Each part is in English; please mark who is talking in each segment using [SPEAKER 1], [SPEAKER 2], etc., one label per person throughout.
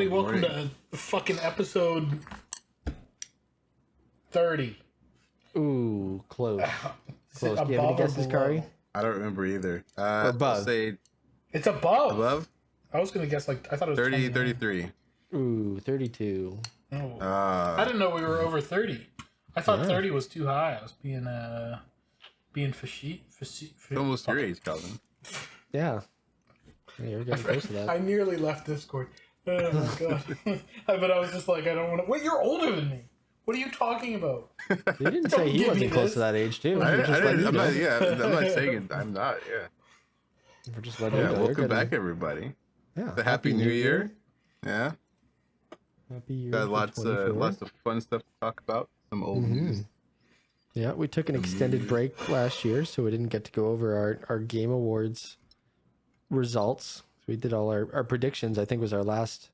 [SPEAKER 1] everybody. Welcome to fucking episode 30.
[SPEAKER 2] Ooh, close. Close. Do you have any
[SPEAKER 1] above or
[SPEAKER 2] guesses,
[SPEAKER 1] below?
[SPEAKER 2] Kari?
[SPEAKER 3] I don't remember either.
[SPEAKER 2] Or above.
[SPEAKER 3] I'll say
[SPEAKER 1] It's above.
[SPEAKER 3] above.
[SPEAKER 1] I was gonna guess I thought it was
[SPEAKER 3] 30,
[SPEAKER 1] 29.
[SPEAKER 3] 33.
[SPEAKER 2] Ooh, 32.
[SPEAKER 1] Oh. I didn't know we were over 30. I thought 30 was too high. I was being facetious.
[SPEAKER 3] Almost your age, Calvin.
[SPEAKER 2] Yeah. You're getting close to that.
[SPEAKER 1] I nearly left Discord. Oh my god. But I was just like, I don't want to. Wait, you're older than me. What are you talking about?
[SPEAKER 2] You didn't say he
[SPEAKER 1] give me
[SPEAKER 2] wasn't close
[SPEAKER 1] this.
[SPEAKER 2] to that age, too.
[SPEAKER 3] I'm
[SPEAKER 2] We're just letting you know.
[SPEAKER 3] I'm not saying it. I'm not. Yeah.
[SPEAKER 2] We're just letting you know. You're
[SPEAKER 3] Welcome
[SPEAKER 2] good.
[SPEAKER 3] back, everybody.
[SPEAKER 2] Yeah.
[SPEAKER 3] The Happy New Year. Yeah.
[SPEAKER 2] Happy Year.
[SPEAKER 3] Got
[SPEAKER 2] for
[SPEAKER 3] lots
[SPEAKER 2] 24.
[SPEAKER 3] of fun stuff to talk about. Some old news.
[SPEAKER 2] Yeah, we took an extended break last year, so we didn't get to go over our Game Awards results. So we did all our predictions. I think was our last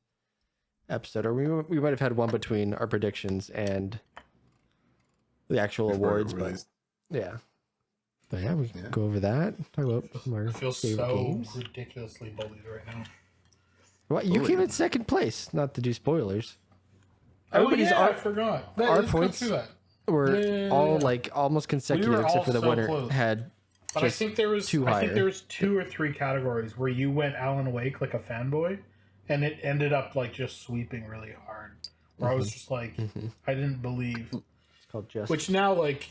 [SPEAKER 2] episode, or we might have had one between our predictions and the actual
[SPEAKER 3] Before it
[SPEAKER 2] awards, but
[SPEAKER 3] released.
[SPEAKER 2] yeah. But yeah, we can go over that. Talk about some of our
[SPEAKER 1] I feel
[SPEAKER 2] favorite
[SPEAKER 1] so
[SPEAKER 2] games.
[SPEAKER 1] ridiculously bullied right now.
[SPEAKER 2] What, you came in second place, not to do spoilers.
[SPEAKER 1] Oh yeah, I
[SPEAKER 2] our,
[SPEAKER 1] forgot.
[SPEAKER 2] our
[SPEAKER 1] Let's go
[SPEAKER 2] points
[SPEAKER 1] through that.
[SPEAKER 2] were
[SPEAKER 1] Yeah.
[SPEAKER 2] all like almost consecutive,
[SPEAKER 1] We were
[SPEAKER 2] except
[SPEAKER 1] all
[SPEAKER 2] for the
[SPEAKER 1] so
[SPEAKER 2] winner
[SPEAKER 1] close.
[SPEAKER 2] had
[SPEAKER 1] But I
[SPEAKER 2] just
[SPEAKER 1] think there was
[SPEAKER 2] two
[SPEAKER 1] I think
[SPEAKER 2] higher.
[SPEAKER 1] there was 2 or 3 categories where you went Alan Wake like a fanboy, and it ended up like just sweeping really hard. Where I was just like, I didn't believe.
[SPEAKER 2] It's called Just.
[SPEAKER 1] Which now like,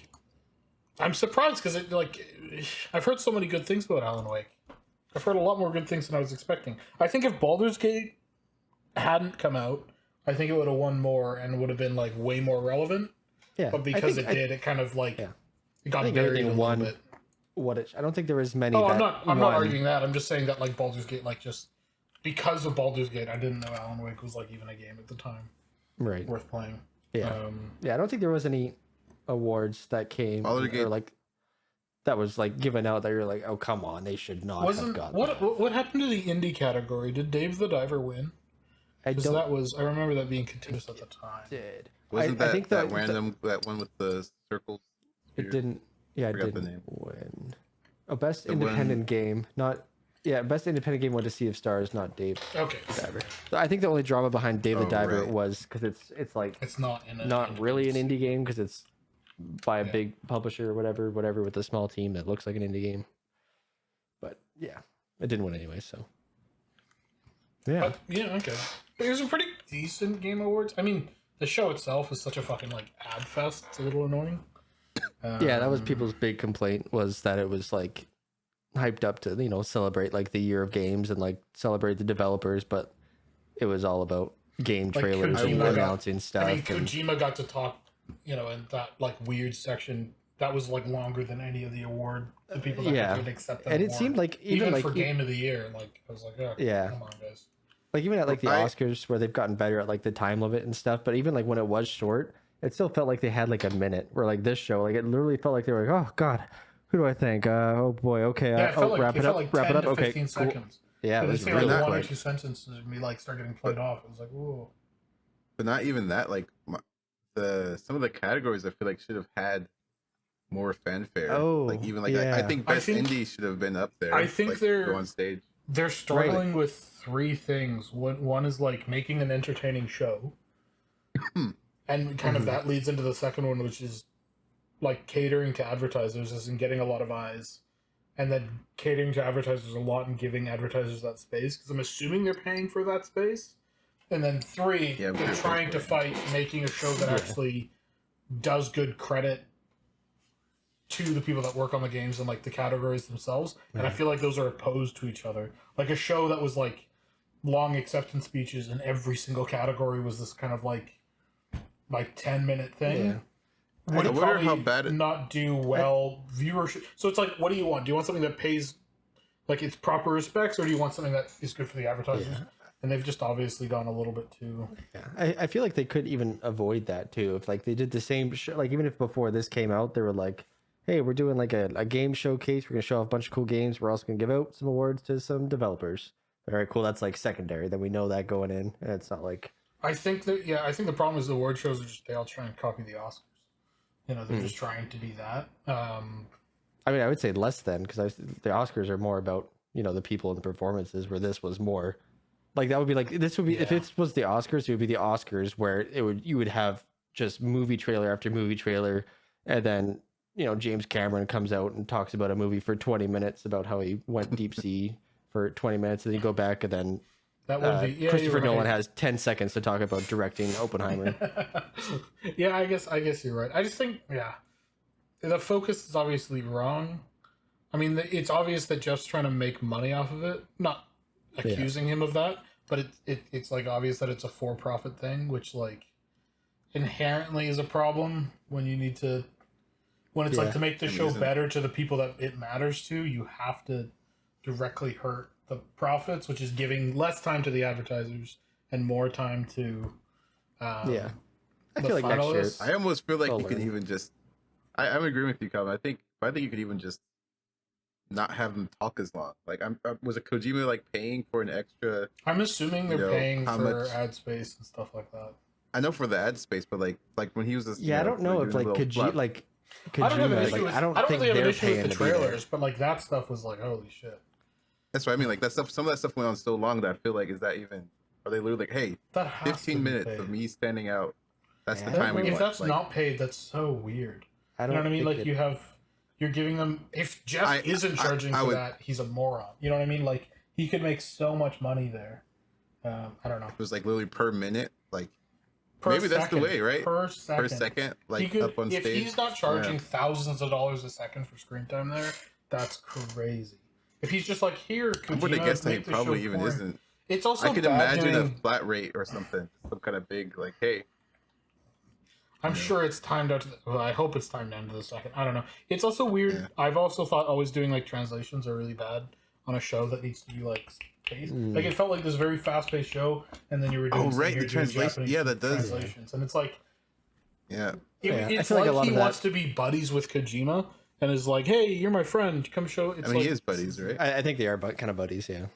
[SPEAKER 1] I'm surprised because it like, I've heard so many good things about Alan Wake. I've heard a lot more good things than I was expecting. I think if Baldur's Gate hadn't come out, I think it would have won more and would have been like way more relevant.
[SPEAKER 2] yeah,
[SPEAKER 1] But because it did, it kind of like
[SPEAKER 2] Yeah.
[SPEAKER 1] it got
[SPEAKER 2] think
[SPEAKER 1] buried a
[SPEAKER 2] everything
[SPEAKER 1] little
[SPEAKER 2] won.
[SPEAKER 1] bit.
[SPEAKER 2] what it, I don't think there was many.
[SPEAKER 1] Oh,
[SPEAKER 2] that
[SPEAKER 1] I'm not
[SPEAKER 2] won.
[SPEAKER 1] arguing that. I'm just saying that like Baldur's Gate, like just because of Baldur's Gate, I didn't know Alan Wake was like even a game at the time
[SPEAKER 2] Right.
[SPEAKER 1] worth playing.
[SPEAKER 2] Yeah. Yeah, I don't think there was any awards that came
[SPEAKER 3] Baldur's
[SPEAKER 2] or
[SPEAKER 3] Gate-
[SPEAKER 2] like that was like given out that you're like, oh come on, they should not have
[SPEAKER 1] Wasn't
[SPEAKER 2] gotten
[SPEAKER 1] what
[SPEAKER 2] that.
[SPEAKER 1] what happened to the indie category? Did Dave the Diver win?
[SPEAKER 2] I
[SPEAKER 1] Because
[SPEAKER 2] don't
[SPEAKER 1] that was I remember that being contentious at the time.
[SPEAKER 2] did.
[SPEAKER 3] Wasn't
[SPEAKER 2] I
[SPEAKER 3] that
[SPEAKER 2] think
[SPEAKER 3] that random that one with the circles?
[SPEAKER 2] it didn't. Yeah, it
[SPEAKER 3] Forgot the
[SPEAKER 2] didn't
[SPEAKER 3] name.
[SPEAKER 2] win. Oh, best
[SPEAKER 3] The
[SPEAKER 2] independent
[SPEAKER 3] one-
[SPEAKER 2] game, not. Yeah, best independent game went to Sea of Stars, not Dave
[SPEAKER 1] Okay,
[SPEAKER 2] the Diver. I think the only drama behind Dave the
[SPEAKER 3] Oh,
[SPEAKER 2] Diver
[SPEAKER 3] right.
[SPEAKER 2] was because it's like
[SPEAKER 1] it's not in a
[SPEAKER 2] not really an indie game because it's by a
[SPEAKER 1] Yeah.
[SPEAKER 2] big publisher or whatever with a small team that looks like an indie game. But yeah, it didn't win anyway, so yeah.
[SPEAKER 1] But yeah, okay. But it was a pretty decent Game Awards. I mean, the show itself is such a fucking like ad fest. It's a little annoying.
[SPEAKER 2] Yeah, that was people's big complaint was that it was like hyped up to, celebrate like the year of games and like celebrate the developers, but it was all about game
[SPEAKER 1] Like,
[SPEAKER 2] trailers and
[SPEAKER 1] Kojima got-
[SPEAKER 2] announcing stuff.
[SPEAKER 1] I mean,
[SPEAKER 2] and,
[SPEAKER 1] Kojima got to talk, in that like weird section that was like longer than any of the award. The people that
[SPEAKER 2] Yeah.
[SPEAKER 1] could accept that
[SPEAKER 2] and it
[SPEAKER 1] award.
[SPEAKER 2] seemed like even like
[SPEAKER 1] for Game of the Year, like I was like, oh,
[SPEAKER 2] Yeah.
[SPEAKER 1] come on, guys.
[SPEAKER 2] like even at like the
[SPEAKER 3] I-
[SPEAKER 2] Oscars where they've gotten better at like the time limit and stuff, but even like when it was short, it still felt like they had like a minute. Where like this show, like it literally felt like they were like, oh god, who do I think? Oh boy, okay,
[SPEAKER 1] Yeah, it felt like,
[SPEAKER 2] wrap
[SPEAKER 1] it
[SPEAKER 2] it
[SPEAKER 1] felt
[SPEAKER 2] up,
[SPEAKER 1] like
[SPEAKER 2] wrap
[SPEAKER 1] 10
[SPEAKER 2] it up,
[SPEAKER 1] to
[SPEAKER 2] okay,
[SPEAKER 1] 15
[SPEAKER 2] cool.
[SPEAKER 1] seconds.
[SPEAKER 2] Yeah, it
[SPEAKER 1] But
[SPEAKER 2] was
[SPEAKER 1] they say
[SPEAKER 2] really
[SPEAKER 1] like one
[SPEAKER 2] quick.
[SPEAKER 1] or two sentences and me like start getting played off. It was like, whoa.
[SPEAKER 3] But not even that. Like some of the categories, I feel like should have had more fanfare.
[SPEAKER 2] Oh,
[SPEAKER 3] like even like
[SPEAKER 2] yeah.
[SPEAKER 3] I think
[SPEAKER 1] I
[SPEAKER 3] best
[SPEAKER 1] think-
[SPEAKER 3] indie should have been up there.
[SPEAKER 1] I think
[SPEAKER 3] like,
[SPEAKER 1] they're-
[SPEAKER 3] go on stage.
[SPEAKER 1] They're struggling with 3 things. One is like making an entertaining show. And kind of that leads into the second one, which is like catering to advertisers as in getting a lot of eyes. And then catering to advertisers a lot and giving advertisers that space. Because I'm assuming they're paying for that space. And then 3,
[SPEAKER 3] Yeah,
[SPEAKER 1] they're
[SPEAKER 3] we're
[SPEAKER 1] trying to
[SPEAKER 3] paying
[SPEAKER 1] fight making a show that actually does good credit to the people that work on the games and like the categories themselves. And I feel like those are opposed to each other. Like a show that was like long acceptance speeches in every single category was this kind of like 10-minute thing.
[SPEAKER 2] Yeah.
[SPEAKER 1] Would
[SPEAKER 3] I wonder
[SPEAKER 1] probably
[SPEAKER 3] how bad it-
[SPEAKER 1] not do well viewership. So it's like, what do you want? Do you want something that pays like its proper respects, or do you want something that is good for the advertisers?
[SPEAKER 2] Yeah.
[SPEAKER 1] And they've just obviously gone a little bit too.
[SPEAKER 2] Yeah, I feel like they could even avoid that too. If like they did the same show, like even if before this came out, they were like, hey, we're doing like a game showcase. We're going to show off a bunch of cool games. We're also going to give out some awards to some developers. All right, cool. That's like secondary. Then we know that going in. And it's not like,
[SPEAKER 1] I think the problem is the award shows are just, they all try and copy the Oscars. They're just trying to be that.
[SPEAKER 2] I mean, I would say less than, because the Oscars are more about, the people and the performances, where this was more Like that would be like this would be if it was the Oscars, it would be the Oscars where you would have just movie trailer after movie trailer, and then James Cameron comes out and talks about a movie for 20 minutes about how he went deep sea for 20 minutes, and then you go back and then
[SPEAKER 1] that would be
[SPEAKER 2] Christopher Nolan has 10 seconds to talk about directing Oppenheimer.
[SPEAKER 1] Yeah, I guess you're right. I just think the focus is obviously wrong. I mean, it's obvious that Jeff's trying to make money off of it. Not accusing him of that, but it's like obvious that it's a for-profit thing, which like inherently is a problem when you need to it's like to make the show better to the people that it matters to, you have to directly hurt the profits, which is giving less time to the advertisers and more time to
[SPEAKER 2] I feel like next year
[SPEAKER 3] I almost feel like you could even just I'm agreeing with you, Calvin. I think you could even just not have them talk as long. Like, was it Kojima like paying for an extra?
[SPEAKER 1] I'm assuming they're paying for ad space and stuff like that.
[SPEAKER 3] I know for the ad space, but like when he was this,
[SPEAKER 2] I don't know if like Kojima,
[SPEAKER 1] I don't have an issue. I don't think really have an issue with the trailers, but like that stuff was like holy shit.
[SPEAKER 3] That's what I mean. Like that stuff. Some of that stuff went on so long that I feel like are they literally like, hey, 15 minutes of me standing out. That's the time we want.
[SPEAKER 1] If that's not paid, that's so weird. You know what I mean? Like you're giving them. If Jeff isn't charging for that, he's a moron. You know what I mean? Like he could make so much money there. I don't know.
[SPEAKER 3] It was like literally per minute, like maybe that's the way, right?
[SPEAKER 1] Per second,
[SPEAKER 3] like up on stage.
[SPEAKER 1] If he's not charging thousands of dollars a second for screen time there, that's crazy. If he's just like here,
[SPEAKER 3] I would guess that he probably even isn't.
[SPEAKER 1] It's also
[SPEAKER 3] I could imagine a flat rate or something, some kind of big like, hey.
[SPEAKER 1] I'm sure it's timed out to well, I hope it's timed down to the second. I don't know. It's also weird. Yeah. I've also thought always doing like translations are really bad on a show that needs to be like paced. Like it felt like this very fast paced show, and then you were doing
[SPEAKER 3] the translation. Yeah, that does.
[SPEAKER 1] Translations, and it's like it's
[SPEAKER 2] like
[SPEAKER 1] he wants to be buddies with Kojima and is like, hey, you're my friend, come show. It's
[SPEAKER 3] he is buddies, right?
[SPEAKER 2] I think they are kind of buddies, yeah.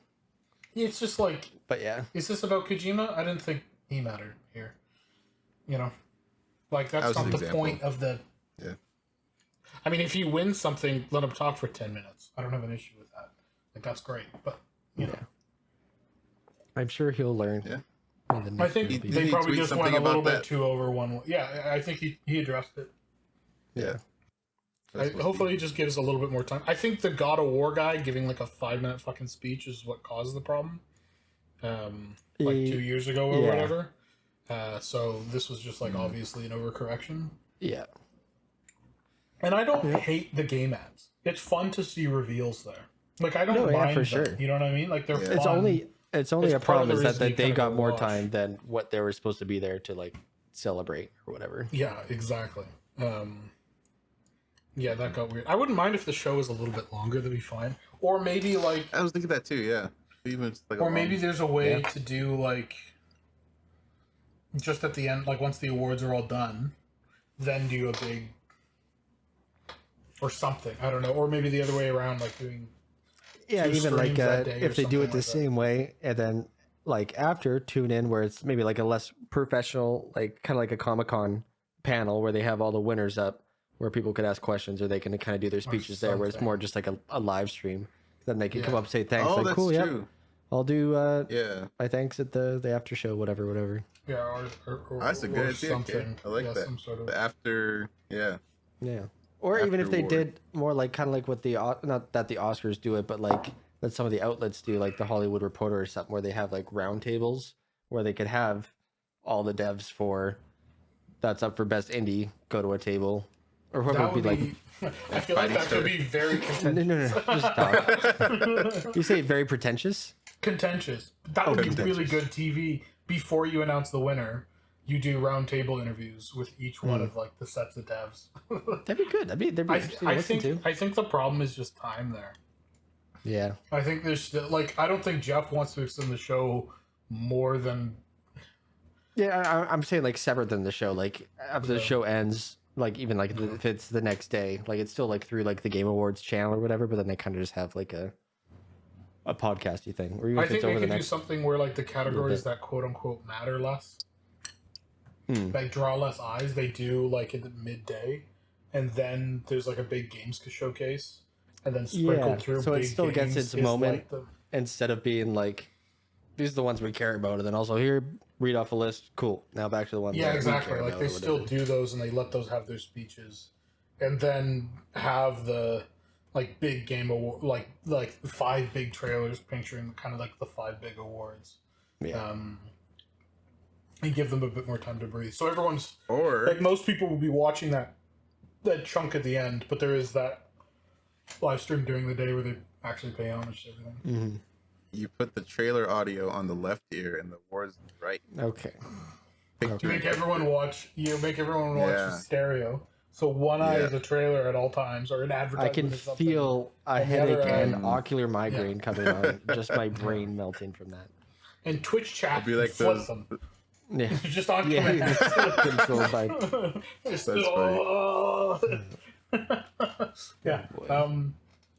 [SPEAKER 1] It's just like,
[SPEAKER 2] but yeah,
[SPEAKER 1] is this about Kojima? I didn't think he mattered here. Like, that's not the point of the...
[SPEAKER 3] Yeah.
[SPEAKER 1] I mean, if he wins something, let him talk for 10 minutes. I don't have an issue with that. Like, that's great, but, you know.
[SPEAKER 2] I'm sure he'll learn.
[SPEAKER 3] Yeah.
[SPEAKER 1] I think they probably just went a little bit too over one. Yeah, I think he addressed it.
[SPEAKER 3] Yeah.
[SPEAKER 1] Hopefully he just gives a little bit more time. I think the God of War guy giving, like, a 5-minute fucking speech is what caused the problem. Like 2 years ago or whatever. So this was just like obviously an overcorrection.
[SPEAKER 2] Yeah.
[SPEAKER 1] And I don't hate the game ads. It's fun to see reveals there. Like I don't mind
[SPEAKER 2] for
[SPEAKER 1] them,
[SPEAKER 2] sure.
[SPEAKER 1] You know what I mean? Like they're fun.
[SPEAKER 2] It's only a problem is that they got more time than what they were supposed to be there to like celebrate or whatever.
[SPEAKER 1] Yeah, exactly. Yeah, that got weird. I wouldn't mind if the show was a little bit longer. That'd be fine. Or maybe like
[SPEAKER 3] I was thinking that too. Yeah. Even like
[SPEAKER 1] or maybe there's a way to do like. Just at the end, like once the awards are all done, then do a big or something. I don't know, or maybe the other way around, like doing.
[SPEAKER 2] Yeah, even like if they do it the same way, and then like after tune in where it's maybe like a less professional, like kind of like a Comic-Con panel where they have all the winners up, where people could ask questions or they can kind of do their speeches there, where it's more just like a live stream. Then they can come up and say thanks.
[SPEAKER 3] Oh,
[SPEAKER 2] like
[SPEAKER 3] that's
[SPEAKER 2] cool,
[SPEAKER 3] true.
[SPEAKER 2] yeah. I'll do my thanks at the after show, whatever.
[SPEAKER 1] Yeah, or
[SPEAKER 3] that's a good idea.
[SPEAKER 1] Something.
[SPEAKER 3] I like that.
[SPEAKER 1] Some sort of...
[SPEAKER 3] The after, yeah.
[SPEAKER 2] Or
[SPEAKER 3] After
[SPEAKER 2] even if they
[SPEAKER 3] award.
[SPEAKER 2] did more like kind of like what the not that the Oscars do it, but like that some of the outlets do, like the Hollywood Reporter or something, where they have like round tables where they could have all the devs for that's up for best indie go to a table, or whoever would be like.
[SPEAKER 1] I feel like that could be very contentious.
[SPEAKER 2] No, just stop. You say very pretentious?
[SPEAKER 1] Contentious. That would be really good TV. Before you announce the winner, you do round table interviews with each one of like the sets of devs.
[SPEAKER 2] That'd be good. That'd be interesting to listen to.
[SPEAKER 1] I think the problem is just time there.
[SPEAKER 2] Yeah.
[SPEAKER 1] I think there's like I don't think Jeff wants to extend the show more than.
[SPEAKER 2] Yeah, I'm saying like separate than the show. Like after the show ends, like even like if it's the next day, like it's still like through like the Game Awards channel or whatever. But then they kind of just have like a podcasty thing. Or even
[SPEAKER 1] I think they could do something where like the categories that quote unquote matter less, like draw less eyes. They do like in the midday, and then there's like a big games showcase, and then sprinkled through.
[SPEAKER 2] So
[SPEAKER 1] big
[SPEAKER 2] it still gets
[SPEAKER 1] games
[SPEAKER 2] its
[SPEAKER 1] is,
[SPEAKER 2] moment
[SPEAKER 1] like,
[SPEAKER 2] instead of being like these are the ones we care about, and then also here, read off a list. Cool. Now back to the ones.
[SPEAKER 1] Yeah,
[SPEAKER 2] that we
[SPEAKER 1] exactly.
[SPEAKER 2] care
[SPEAKER 1] Like
[SPEAKER 2] about
[SPEAKER 1] they
[SPEAKER 2] or
[SPEAKER 1] still
[SPEAKER 2] whatever.
[SPEAKER 1] do those, and they let those have their speeches, and then have the like big game award, like 5 big trailers picturing kind of like the 5 big awards.
[SPEAKER 2] Yeah.
[SPEAKER 1] And give them a bit more time to breathe. So everyone's
[SPEAKER 3] Or
[SPEAKER 1] like most people will be watching that chunk at the end, but there is that live stream during the day where they actually pay homage to everything.
[SPEAKER 2] Mm-hmm.
[SPEAKER 3] you put the trailer audio on the left ear and the awards on the right.
[SPEAKER 2] Okay.
[SPEAKER 1] You make everyone watch. You make everyone watch
[SPEAKER 3] Yeah.
[SPEAKER 1] the stereo. So one eye
[SPEAKER 3] Yeah.
[SPEAKER 1] is a trailer at all times, or an advertisement.
[SPEAKER 2] I can
[SPEAKER 1] or something.
[SPEAKER 2] feel a
[SPEAKER 1] And the other
[SPEAKER 2] headache and
[SPEAKER 3] eye-
[SPEAKER 2] ocular migraine coming on. Just my brain melting from that.
[SPEAKER 1] And Twitch chat.
[SPEAKER 3] It'll be like
[SPEAKER 1] flip
[SPEAKER 3] those.
[SPEAKER 1] them.
[SPEAKER 2] Yeah.
[SPEAKER 1] Just on
[SPEAKER 2] Yeah,
[SPEAKER 1] command.
[SPEAKER 2] controlled by.
[SPEAKER 1] Just,
[SPEAKER 3] That's
[SPEAKER 1] yeah.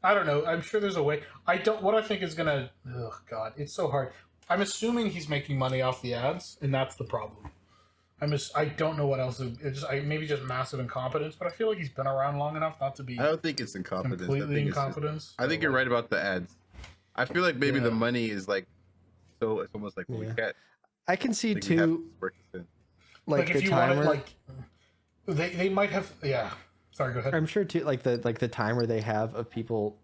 [SPEAKER 1] I don't know. I'm sure there's a way. What I think is gonna. Oh God, it's so hard. I'm assuming he's making money off the ads, and that's the problem. I don't know what else. Maybe just massive incompetence, but I feel like he's been around long enough not to be
[SPEAKER 3] I don't think it's incompetence. I
[SPEAKER 1] completely
[SPEAKER 3] think it's just-
[SPEAKER 1] incompetence.
[SPEAKER 3] I think you're right about the ads. I feel like maybe
[SPEAKER 1] Yeah.
[SPEAKER 3] the money is like, so it's almost like we
[SPEAKER 2] Yeah.
[SPEAKER 3] can't.
[SPEAKER 2] I can see
[SPEAKER 3] Like we have
[SPEAKER 2] too,
[SPEAKER 3] to work this in.
[SPEAKER 2] like
[SPEAKER 1] if
[SPEAKER 2] the
[SPEAKER 1] you
[SPEAKER 2] timer.
[SPEAKER 1] want it, like they might have. Yeah. Sorry. Go ahead.
[SPEAKER 2] I'm sure too, like the timer they have of people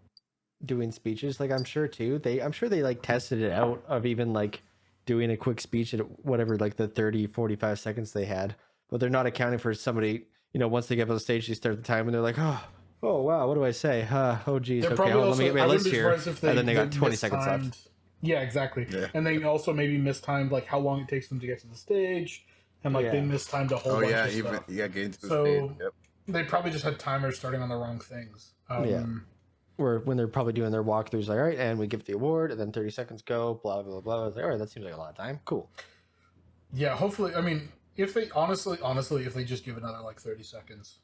[SPEAKER 2] doing speeches. Like I'm sure they like tested it out of even like doing a quick speech at whatever like the 30, 45 seconds they had, but they're not accounting for somebody. Once they get up on the stage, they start the time and they're like, oh wow, what do I say? Oh geez,
[SPEAKER 1] They're
[SPEAKER 2] okay,
[SPEAKER 1] probably
[SPEAKER 2] hold on, let
[SPEAKER 1] also,
[SPEAKER 2] me get my
[SPEAKER 1] I wouldn't
[SPEAKER 2] list
[SPEAKER 1] be
[SPEAKER 2] here,
[SPEAKER 1] surprised if
[SPEAKER 2] and then they got
[SPEAKER 1] they
[SPEAKER 2] 20 seconds
[SPEAKER 1] mistimed-
[SPEAKER 2] left.
[SPEAKER 1] Yeah, exactly.
[SPEAKER 3] Yeah.
[SPEAKER 1] And they also maybe mistimed like how long it takes them to get to the stage, and like they
[SPEAKER 2] Yeah.
[SPEAKER 1] mistimed a whole
[SPEAKER 3] Oh
[SPEAKER 1] bunch
[SPEAKER 3] yeah,
[SPEAKER 1] of
[SPEAKER 3] even
[SPEAKER 1] stuff.
[SPEAKER 3] getting to the
[SPEAKER 1] So-
[SPEAKER 3] stage. Yep.
[SPEAKER 1] They probably just had timers starting on the wrong things.
[SPEAKER 2] Yeah. Or when they're probably doing their walkthroughs, like, all right, and we give the award, and then 30 seconds go, blah blah blah. I was like, all right, that seems like a lot of time. Cool.
[SPEAKER 1] Yeah, hopefully. I mean, if they honestly, if they just give another like 30 seconds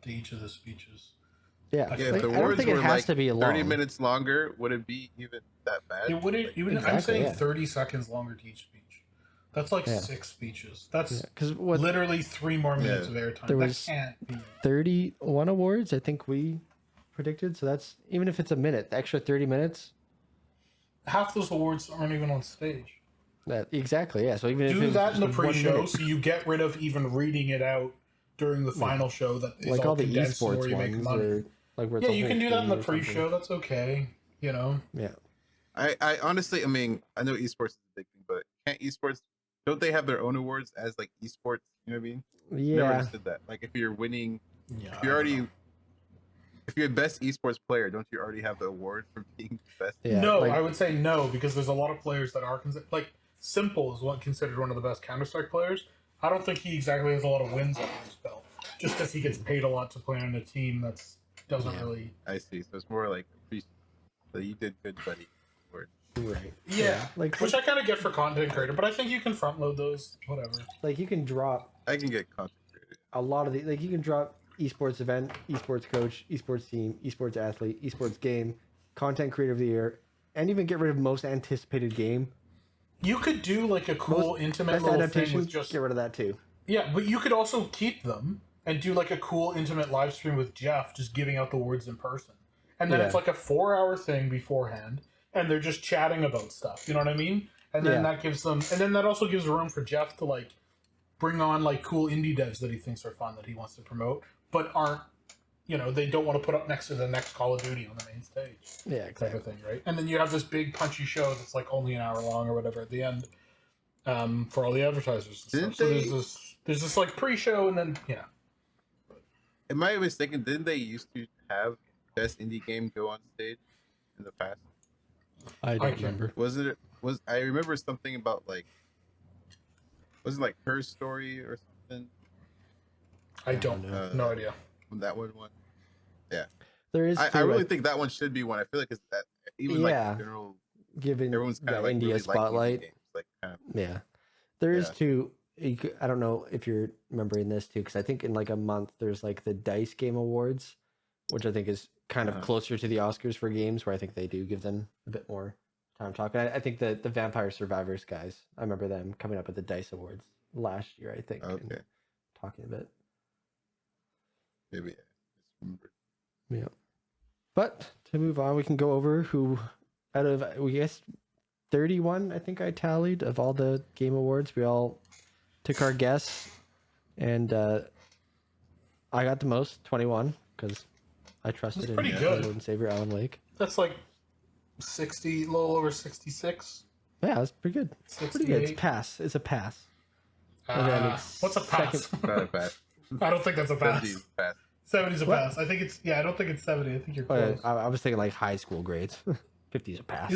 [SPEAKER 1] to each of the speeches,
[SPEAKER 2] Yeah.
[SPEAKER 1] Yeah,
[SPEAKER 3] Yeah,
[SPEAKER 2] Like,
[SPEAKER 3] if the
[SPEAKER 2] I don't
[SPEAKER 3] awards
[SPEAKER 2] think it
[SPEAKER 3] were
[SPEAKER 2] has
[SPEAKER 3] like
[SPEAKER 2] to be
[SPEAKER 3] 30
[SPEAKER 2] long.
[SPEAKER 3] minutes longer, would it be even that bad?
[SPEAKER 1] it wouldn't.
[SPEAKER 3] Like,
[SPEAKER 1] Even I'm
[SPEAKER 2] Exactly,
[SPEAKER 1] saying
[SPEAKER 2] yeah.
[SPEAKER 1] 30 seconds longer to each speech. That's like
[SPEAKER 2] Yeah.
[SPEAKER 1] 6 speeches. That's
[SPEAKER 2] Because what
[SPEAKER 1] literally 3 more minutes
[SPEAKER 3] Yeah.
[SPEAKER 1] of airtime.
[SPEAKER 2] There
[SPEAKER 1] That
[SPEAKER 2] was-
[SPEAKER 1] can't be.
[SPEAKER 2] 31 awards, I think we predicted. So that's even if it's a minute, the extra 30 minutes.
[SPEAKER 1] Half those awards aren't even on stage.
[SPEAKER 2] That exactly, yeah. So even if
[SPEAKER 1] Do
[SPEAKER 2] it's
[SPEAKER 1] that in the
[SPEAKER 2] just 1
[SPEAKER 1] pre-show,
[SPEAKER 2] minute,
[SPEAKER 1] so you get rid of even reading it out during the final show. That is
[SPEAKER 2] like all the
[SPEAKER 1] condensed where
[SPEAKER 2] esports
[SPEAKER 1] you make
[SPEAKER 2] ones,
[SPEAKER 1] money.
[SPEAKER 2] or like where it's
[SPEAKER 1] Yeah,
[SPEAKER 2] a
[SPEAKER 1] you
[SPEAKER 2] whole
[SPEAKER 1] can do that in the
[SPEAKER 2] thing or something.
[SPEAKER 1] pre-show. That's okay. You know.
[SPEAKER 2] Yeah,
[SPEAKER 3] I honestly, I mean, I know esports is a big thing, but can't esports? Don't they have their own awards as like esports? You know what I mean? Never
[SPEAKER 2] yeah.
[SPEAKER 3] understood that. Like if you're winning,
[SPEAKER 1] Yeah.
[SPEAKER 3] if you're already, if you're the best esports player, don't you already have the award for being the best?
[SPEAKER 2] Yeah,
[SPEAKER 1] no,
[SPEAKER 2] like-
[SPEAKER 1] I would say no because there's a lot of players that are like Simple is considered one of the best Counter-Strike players. I don't think he exactly has a lot of wins under his belt, just because he gets paid a lot to play on a team that's doesn't really.
[SPEAKER 3] I see. So it's more like so you did good, buddy. Award.
[SPEAKER 2] Right.
[SPEAKER 1] Yeah,
[SPEAKER 2] Like
[SPEAKER 1] which I kind of get for content creator, but I think you can front load those. Whatever.
[SPEAKER 2] like you can drop
[SPEAKER 3] I can get concentrated.
[SPEAKER 2] a lot of the like you can drop esports event, esports coach, esports team, esports athlete, esports game, content creator of the year, and even get rid of most anticipated game.
[SPEAKER 1] You could do like a cool intimate
[SPEAKER 2] Best
[SPEAKER 1] little thing
[SPEAKER 2] adaptation,
[SPEAKER 1] with just
[SPEAKER 2] get rid of that too.
[SPEAKER 1] yeah, but you could also keep them and do like a cool intimate live stream with Jeff, just giving out the words in person, and then
[SPEAKER 2] Yeah.
[SPEAKER 1] it's like a 4-hour thing beforehand, and they're just chatting about stuff. You know what I mean? And then
[SPEAKER 2] Yeah.
[SPEAKER 1] that gives them, and then that also gives room for Jeff to like bring on like cool indie devs that he thinks are fun that he wants to promote, but aren't. They don't want to put up next to the next Call of Duty on the main stage.
[SPEAKER 2] Yeah,
[SPEAKER 1] Type
[SPEAKER 2] exactly.
[SPEAKER 1] of thing, right? And then you have this big punchy show that's like only an hour long or whatever at the end, for all the advertisers and
[SPEAKER 3] Didn't
[SPEAKER 1] stuff. So
[SPEAKER 3] they-
[SPEAKER 1] there's this like pre-show and then
[SPEAKER 3] Am I mistaken? Didn't they used to have best indie game go on stage in the past?
[SPEAKER 2] I
[SPEAKER 1] don't remember.
[SPEAKER 3] Was I remember something about like was it like Her Story or something?
[SPEAKER 1] I don't know,
[SPEAKER 3] know.
[SPEAKER 1] no idea.
[SPEAKER 3] When that one won.
[SPEAKER 2] There is
[SPEAKER 3] I
[SPEAKER 2] too,
[SPEAKER 3] really
[SPEAKER 2] like,
[SPEAKER 3] think that one should be one. I feel like it's that even
[SPEAKER 2] Yeah.
[SPEAKER 3] like general
[SPEAKER 2] given
[SPEAKER 3] everyone's kind
[SPEAKER 2] the
[SPEAKER 3] of like
[SPEAKER 2] India
[SPEAKER 3] really
[SPEAKER 2] spotlight.
[SPEAKER 3] liking indie games, like kind of
[SPEAKER 2] Yeah, there is
[SPEAKER 3] Yeah.
[SPEAKER 2] too. I don't know if you're remembering this too, because I think in like a month there's like the Dice Game Awards, which I think is kind of
[SPEAKER 3] Uh-huh.
[SPEAKER 2] closer to the Oscars for games, where I think they do give them a bit more time talking. I think the Vampire Survivors guys, I remember them coming up at the Dice Awards last year, I think, and
[SPEAKER 3] okay.
[SPEAKER 2] talking a bit.
[SPEAKER 3] Maybe I just remembered.
[SPEAKER 2] Yeah. But to move on, we can go over who out of we guess 31, I think I tallied, of all the Game Awards. We all took our guess, and I got the most, 21, because I trusted
[SPEAKER 1] That's
[SPEAKER 2] in
[SPEAKER 1] pretty
[SPEAKER 2] my
[SPEAKER 1] good.
[SPEAKER 2] Lord and Savior Alan Wake.
[SPEAKER 1] That's like 60, a little over 66.
[SPEAKER 2] Yeah, that's pretty good. Pretty good. It's
[SPEAKER 1] 68.
[SPEAKER 2] pass. It's a pass. And then it's
[SPEAKER 1] What's a pass?
[SPEAKER 3] Not a pass.
[SPEAKER 1] I don't think that's a pass.
[SPEAKER 3] 70 is a pass.
[SPEAKER 1] 70 is a
[SPEAKER 2] What?
[SPEAKER 1] pass. I think it's, yeah, I don't think it's 70. I think you're
[SPEAKER 2] But
[SPEAKER 1] close.
[SPEAKER 2] I was thinking like high school grades. 50 is a pass.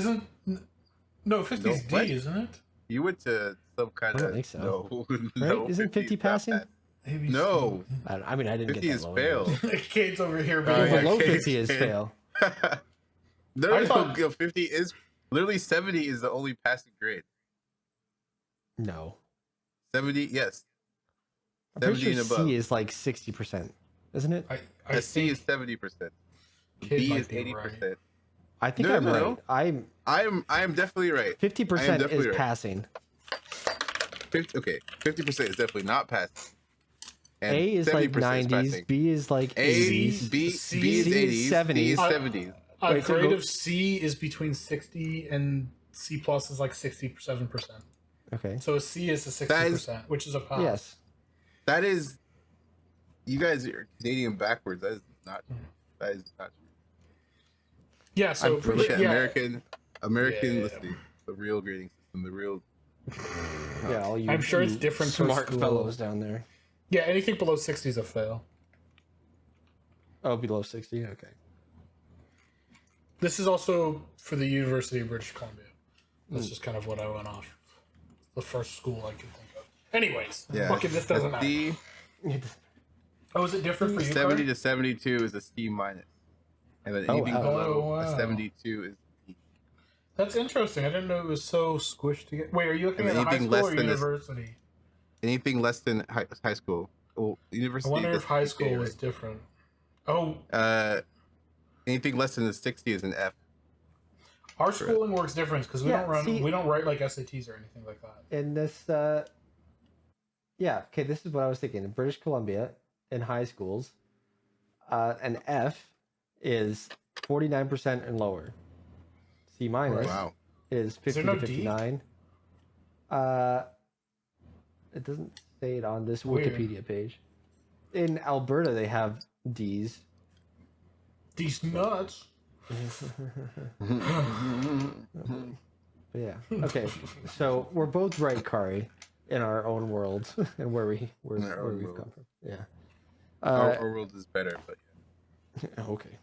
[SPEAKER 1] No, 50 is
[SPEAKER 3] No,
[SPEAKER 1] D,
[SPEAKER 3] what?
[SPEAKER 1] isn't it?
[SPEAKER 3] You went to some kind
[SPEAKER 2] I
[SPEAKER 3] of
[SPEAKER 2] don't think so.
[SPEAKER 3] No,
[SPEAKER 2] Right?
[SPEAKER 3] no,
[SPEAKER 2] Isn't 50
[SPEAKER 3] is not
[SPEAKER 2] passing?
[SPEAKER 3] bad.
[SPEAKER 1] Maybe
[SPEAKER 3] No,
[SPEAKER 2] I mean, I didn't
[SPEAKER 3] 50
[SPEAKER 2] get
[SPEAKER 3] is
[SPEAKER 2] that low.
[SPEAKER 3] fail.
[SPEAKER 1] Kate's over here
[SPEAKER 3] Oh,
[SPEAKER 1] being
[SPEAKER 3] yeah,
[SPEAKER 1] like,
[SPEAKER 2] Below
[SPEAKER 3] okay,
[SPEAKER 2] 50 is
[SPEAKER 3] okay.
[SPEAKER 2] fail.
[SPEAKER 3] No,
[SPEAKER 1] I thought-
[SPEAKER 3] 50 is literally 70 is the only passing grade.
[SPEAKER 2] No.
[SPEAKER 3] 70, yes.
[SPEAKER 2] I'm pretty
[SPEAKER 3] 70
[SPEAKER 2] sure
[SPEAKER 3] and above.
[SPEAKER 2] C is like 60%, isn't it?
[SPEAKER 1] I
[SPEAKER 3] C
[SPEAKER 1] think
[SPEAKER 3] is 70%.
[SPEAKER 1] Kate
[SPEAKER 3] B
[SPEAKER 1] might
[SPEAKER 3] is
[SPEAKER 1] be
[SPEAKER 3] 80%.
[SPEAKER 1] right.
[SPEAKER 2] I think
[SPEAKER 3] No,
[SPEAKER 2] I'm
[SPEAKER 3] no,
[SPEAKER 2] right.
[SPEAKER 3] no. I am definitely right.
[SPEAKER 2] 50% is
[SPEAKER 3] definitely right.
[SPEAKER 2] passing.
[SPEAKER 3] 50% is definitely not passing. And
[SPEAKER 2] A is like
[SPEAKER 3] 70%
[SPEAKER 2] 90s.
[SPEAKER 3] passing.
[SPEAKER 2] B is like
[SPEAKER 3] A,
[SPEAKER 2] 80s.
[SPEAKER 3] B,
[SPEAKER 1] C
[SPEAKER 3] B is
[SPEAKER 2] is
[SPEAKER 3] 80s.
[SPEAKER 2] 70s.
[SPEAKER 3] D is
[SPEAKER 1] I-
[SPEAKER 3] 70s.
[SPEAKER 1] A
[SPEAKER 2] Wait, so
[SPEAKER 1] grade
[SPEAKER 2] go-
[SPEAKER 1] of C is between 60 and C plus is like 67%.
[SPEAKER 2] Okay.
[SPEAKER 1] So a C is a 60%, which is a pass.
[SPEAKER 2] Yes.
[SPEAKER 3] That is, you guys are Canadian backwards. That is not true.
[SPEAKER 1] Yeah, so
[SPEAKER 3] We're looking at
[SPEAKER 1] yeah,
[SPEAKER 3] American,
[SPEAKER 1] Yeah.
[SPEAKER 3] let's see, the real grading system, the real.
[SPEAKER 2] Yeah, all you,
[SPEAKER 1] I'm sure it's
[SPEAKER 2] you
[SPEAKER 1] different per
[SPEAKER 2] smart
[SPEAKER 1] school.
[SPEAKER 2] fellows down there.
[SPEAKER 1] yeah, anything below 60 is a fail.
[SPEAKER 2] Oh, below 60? Okay.
[SPEAKER 1] This is also for the University of British Columbia. That's just kind of what I went off. The first school I could think of. Anyways,
[SPEAKER 3] Yeah.
[SPEAKER 1] fucking this doesn't matter.
[SPEAKER 3] D,
[SPEAKER 1] Oh, is it different for you?
[SPEAKER 3] 70
[SPEAKER 1] Carl?
[SPEAKER 3] to 72 is a C minus. And then
[SPEAKER 2] Oh,
[SPEAKER 3] anything
[SPEAKER 2] wow.
[SPEAKER 3] below
[SPEAKER 1] Oh, wow.
[SPEAKER 3] a 72 is D.
[SPEAKER 1] That's interesting. I didn't know it was so squished together. Wait, are you looking
[SPEAKER 3] And
[SPEAKER 1] at high
[SPEAKER 3] anything
[SPEAKER 1] school
[SPEAKER 3] less
[SPEAKER 1] or
[SPEAKER 3] than this-
[SPEAKER 1] university?
[SPEAKER 3] Anything less than high school. Well,
[SPEAKER 1] I
[SPEAKER 3] university.
[SPEAKER 1] wonder if
[SPEAKER 3] that's
[SPEAKER 1] high
[SPEAKER 3] GPA,
[SPEAKER 1] school
[SPEAKER 3] right?
[SPEAKER 1] was different. Oh,
[SPEAKER 3] Anything less than a 60 is an F.
[SPEAKER 1] our schooling works different because we
[SPEAKER 2] Yeah,
[SPEAKER 1] we don't write like SATs or anything like that.
[SPEAKER 2] In this, yeah, okay, this is what I was thinking. In British Columbia, in high schools, an F is 49% and lower. C minus
[SPEAKER 3] Wow.
[SPEAKER 2] is 50
[SPEAKER 1] there no
[SPEAKER 2] to
[SPEAKER 1] D?
[SPEAKER 2] 59. It doesn't say it on this
[SPEAKER 1] Weird.
[SPEAKER 2] Wikipedia page. In Alberta, they have D's.
[SPEAKER 1] These nuts.
[SPEAKER 2] But yeah. Okay. So we're both right, Kari, in our own worlds and where we've
[SPEAKER 3] own
[SPEAKER 2] come
[SPEAKER 3] world.
[SPEAKER 2] from. Yeah.
[SPEAKER 3] Our world is better, but
[SPEAKER 2] Okay.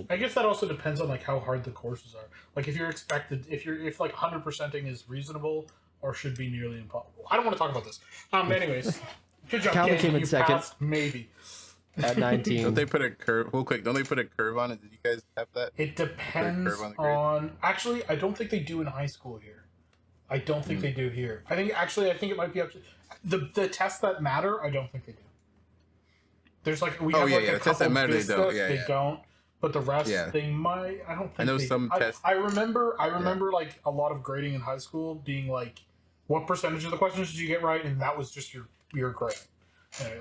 [SPEAKER 1] I guess that also depends on like how hard the courses are. Like if you're expected, if like 100%ing is reasonable or should be nearly impossible. I don't want to talk about this. Anyways, good job.
[SPEAKER 2] Calvin
[SPEAKER 1] Kate.
[SPEAKER 2] came in
[SPEAKER 1] You
[SPEAKER 2] second.
[SPEAKER 1] passed, maybe.
[SPEAKER 2] At 19.
[SPEAKER 3] don't they put a curve? Real quick, don't they put a curve on it? Did you guys have that?
[SPEAKER 1] It depends
[SPEAKER 3] curve on the grade?
[SPEAKER 1] on. Actually, I don't think they do in high school here. I don't think they do here. I think it might be up to the tests that matter. I don't think they do. There's like we
[SPEAKER 3] Oh,
[SPEAKER 1] have
[SPEAKER 3] yeah,
[SPEAKER 1] like
[SPEAKER 3] yeah,
[SPEAKER 1] a
[SPEAKER 3] the tests that
[SPEAKER 1] couple
[SPEAKER 3] matter, they
[SPEAKER 1] biz
[SPEAKER 3] don't.
[SPEAKER 1] tests,
[SPEAKER 3] Yeah,
[SPEAKER 1] they
[SPEAKER 3] yeah.
[SPEAKER 1] don't. But the rest,
[SPEAKER 3] Yeah.
[SPEAKER 1] they might. I don't think.
[SPEAKER 3] I know
[SPEAKER 1] they,
[SPEAKER 3] some tests.
[SPEAKER 1] I remember like a lot of grading in high school being like, what percentage of the questions did you get right, and that was just your grade.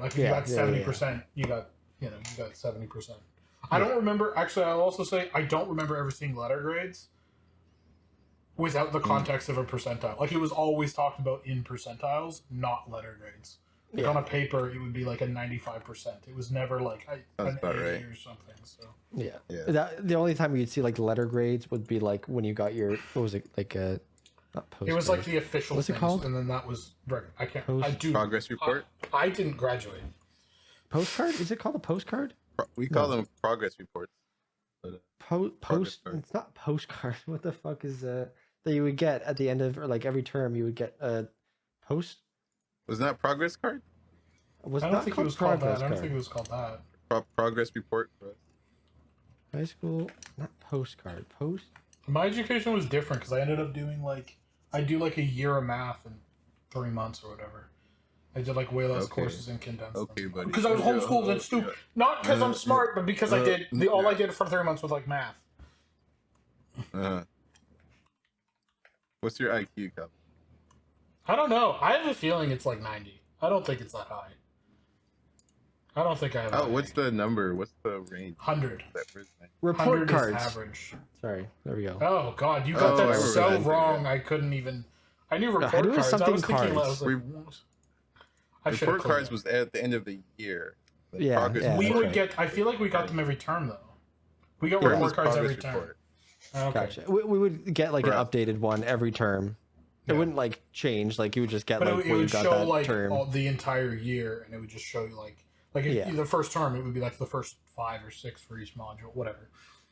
[SPEAKER 1] Like if you
[SPEAKER 2] Yeah,
[SPEAKER 1] got
[SPEAKER 2] yeah,
[SPEAKER 1] 70%, you got 70%. I don't remember. Actually, I'll also say I don't remember ever seeing letter grades without the context of a percentile. Like it was always talked about in percentiles, not letter grades. Like
[SPEAKER 2] Yeah.
[SPEAKER 1] on a paper, it would be like a 95%. It was never like
[SPEAKER 3] Sounds
[SPEAKER 1] an
[SPEAKER 3] about
[SPEAKER 1] 80
[SPEAKER 3] right.
[SPEAKER 1] or something. So
[SPEAKER 2] Yeah.
[SPEAKER 3] Yeah.
[SPEAKER 2] The only time you'd see like letter grades would be like when you got your, what was it, like a, not post.
[SPEAKER 1] it was like the official.
[SPEAKER 2] What's it
[SPEAKER 1] things,
[SPEAKER 2] called?
[SPEAKER 1] And then that was. I can't.
[SPEAKER 2] Post-
[SPEAKER 1] I do.
[SPEAKER 3] Progress report.
[SPEAKER 1] I didn't graduate.
[SPEAKER 2] Postcard? Is it called a postcard?
[SPEAKER 3] We call them progress reports. But,
[SPEAKER 2] Post.
[SPEAKER 3] card.
[SPEAKER 2] It's not postcard. What the fuck is that you would get at the end of, or like every term you would get a post?
[SPEAKER 3] wasn't that progress card?
[SPEAKER 2] Was
[SPEAKER 1] I
[SPEAKER 2] it
[SPEAKER 1] don't
[SPEAKER 2] not
[SPEAKER 1] think it
[SPEAKER 2] called
[SPEAKER 1] was called
[SPEAKER 2] progress
[SPEAKER 1] that. I don't
[SPEAKER 2] card?
[SPEAKER 1] think it was called that.
[SPEAKER 3] Progress report.
[SPEAKER 2] High school, not postcard. Post.
[SPEAKER 1] My education was different because I ended up doing I do like a year of math in 3 months or whatever. I did like way less
[SPEAKER 3] Okay.
[SPEAKER 1] courses and condensed.
[SPEAKER 3] Okay, buddy.
[SPEAKER 1] Because I was homeschooled and stupid. Not because I'm smart, but because I did all I did for 3 months was like math.
[SPEAKER 3] What's your IQ, Cal?
[SPEAKER 1] I don't know. I have a feeling it's like 90. I don't think it's that high. I don't think I have.
[SPEAKER 3] Oh, what's the number? What's the range?
[SPEAKER 1] 100.
[SPEAKER 2] Report
[SPEAKER 1] 100
[SPEAKER 2] cards.
[SPEAKER 1] is average.
[SPEAKER 2] Sorry, there we go.
[SPEAKER 1] Oh God, you
[SPEAKER 3] I
[SPEAKER 1] got that
[SPEAKER 3] remember
[SPEAKER 1] so
[SPEAKER 3] that too,
[SPEAKER 1] wrong.
[SPEAKER 3] yeah.
[SPEAKER 1] I couldn't even. I knew report
[SPEAKER 2] I knew it was
[SPEAKER 1] cards. I
[SPEAKER 2] something
[SPEAKER 1] was thinking. I was
[SPEAKER 2] cards.
[SPEAKER 1] like, I should
[SPEAKER 3] Report cards was at the end of the year. Like,
[SPEAKER 2] Yeah,
[SPEAKER 3] progress
[SPEAKER 2] yeah,
[SPEAKER 1] We
[SPEAKER 2] that's
[SPEAKER 1] would
[SPEAKER 2] right.
[SPEAKER 1] get. I feel like we got them every term though. We got
[SPEAKER 3] Mine
[SPEAKER 1] report
[SPEAKER 3] was
[SPEAKER 1] cards
[SPEAKER 3] progress
[SPEAKER 1] every term.
[SPEAKER 3] report.
[SPEAKER 1] Okay.
[SPEAKER 2] Gotcha. We would get like an
[SPEAKER 3] Right.
[SPEAKER 2] updated one every term. It
[SPEAKER 1] Yeah.
[SPEAKER 2] wouldn't like change. Like you would just get
[SPEAKER 1] But
[SPEAKER 2] like
[SPEAKER 1] it
[SPEAKER 2] what you
[SPEAKER 1] would
[SPEAKER 2] got
[SPEAKER 1] show
[SPEAKER 2] that
[SPEAKER 1] like
[SPEAKER 2] term.
[SPEAKER 1] all, the entire year, and it would just show you like if,
[SPEAKER 2] Yeah.
[SPEAKER 1] the first term, it would be like the first 5 or 6 for each module, whatever.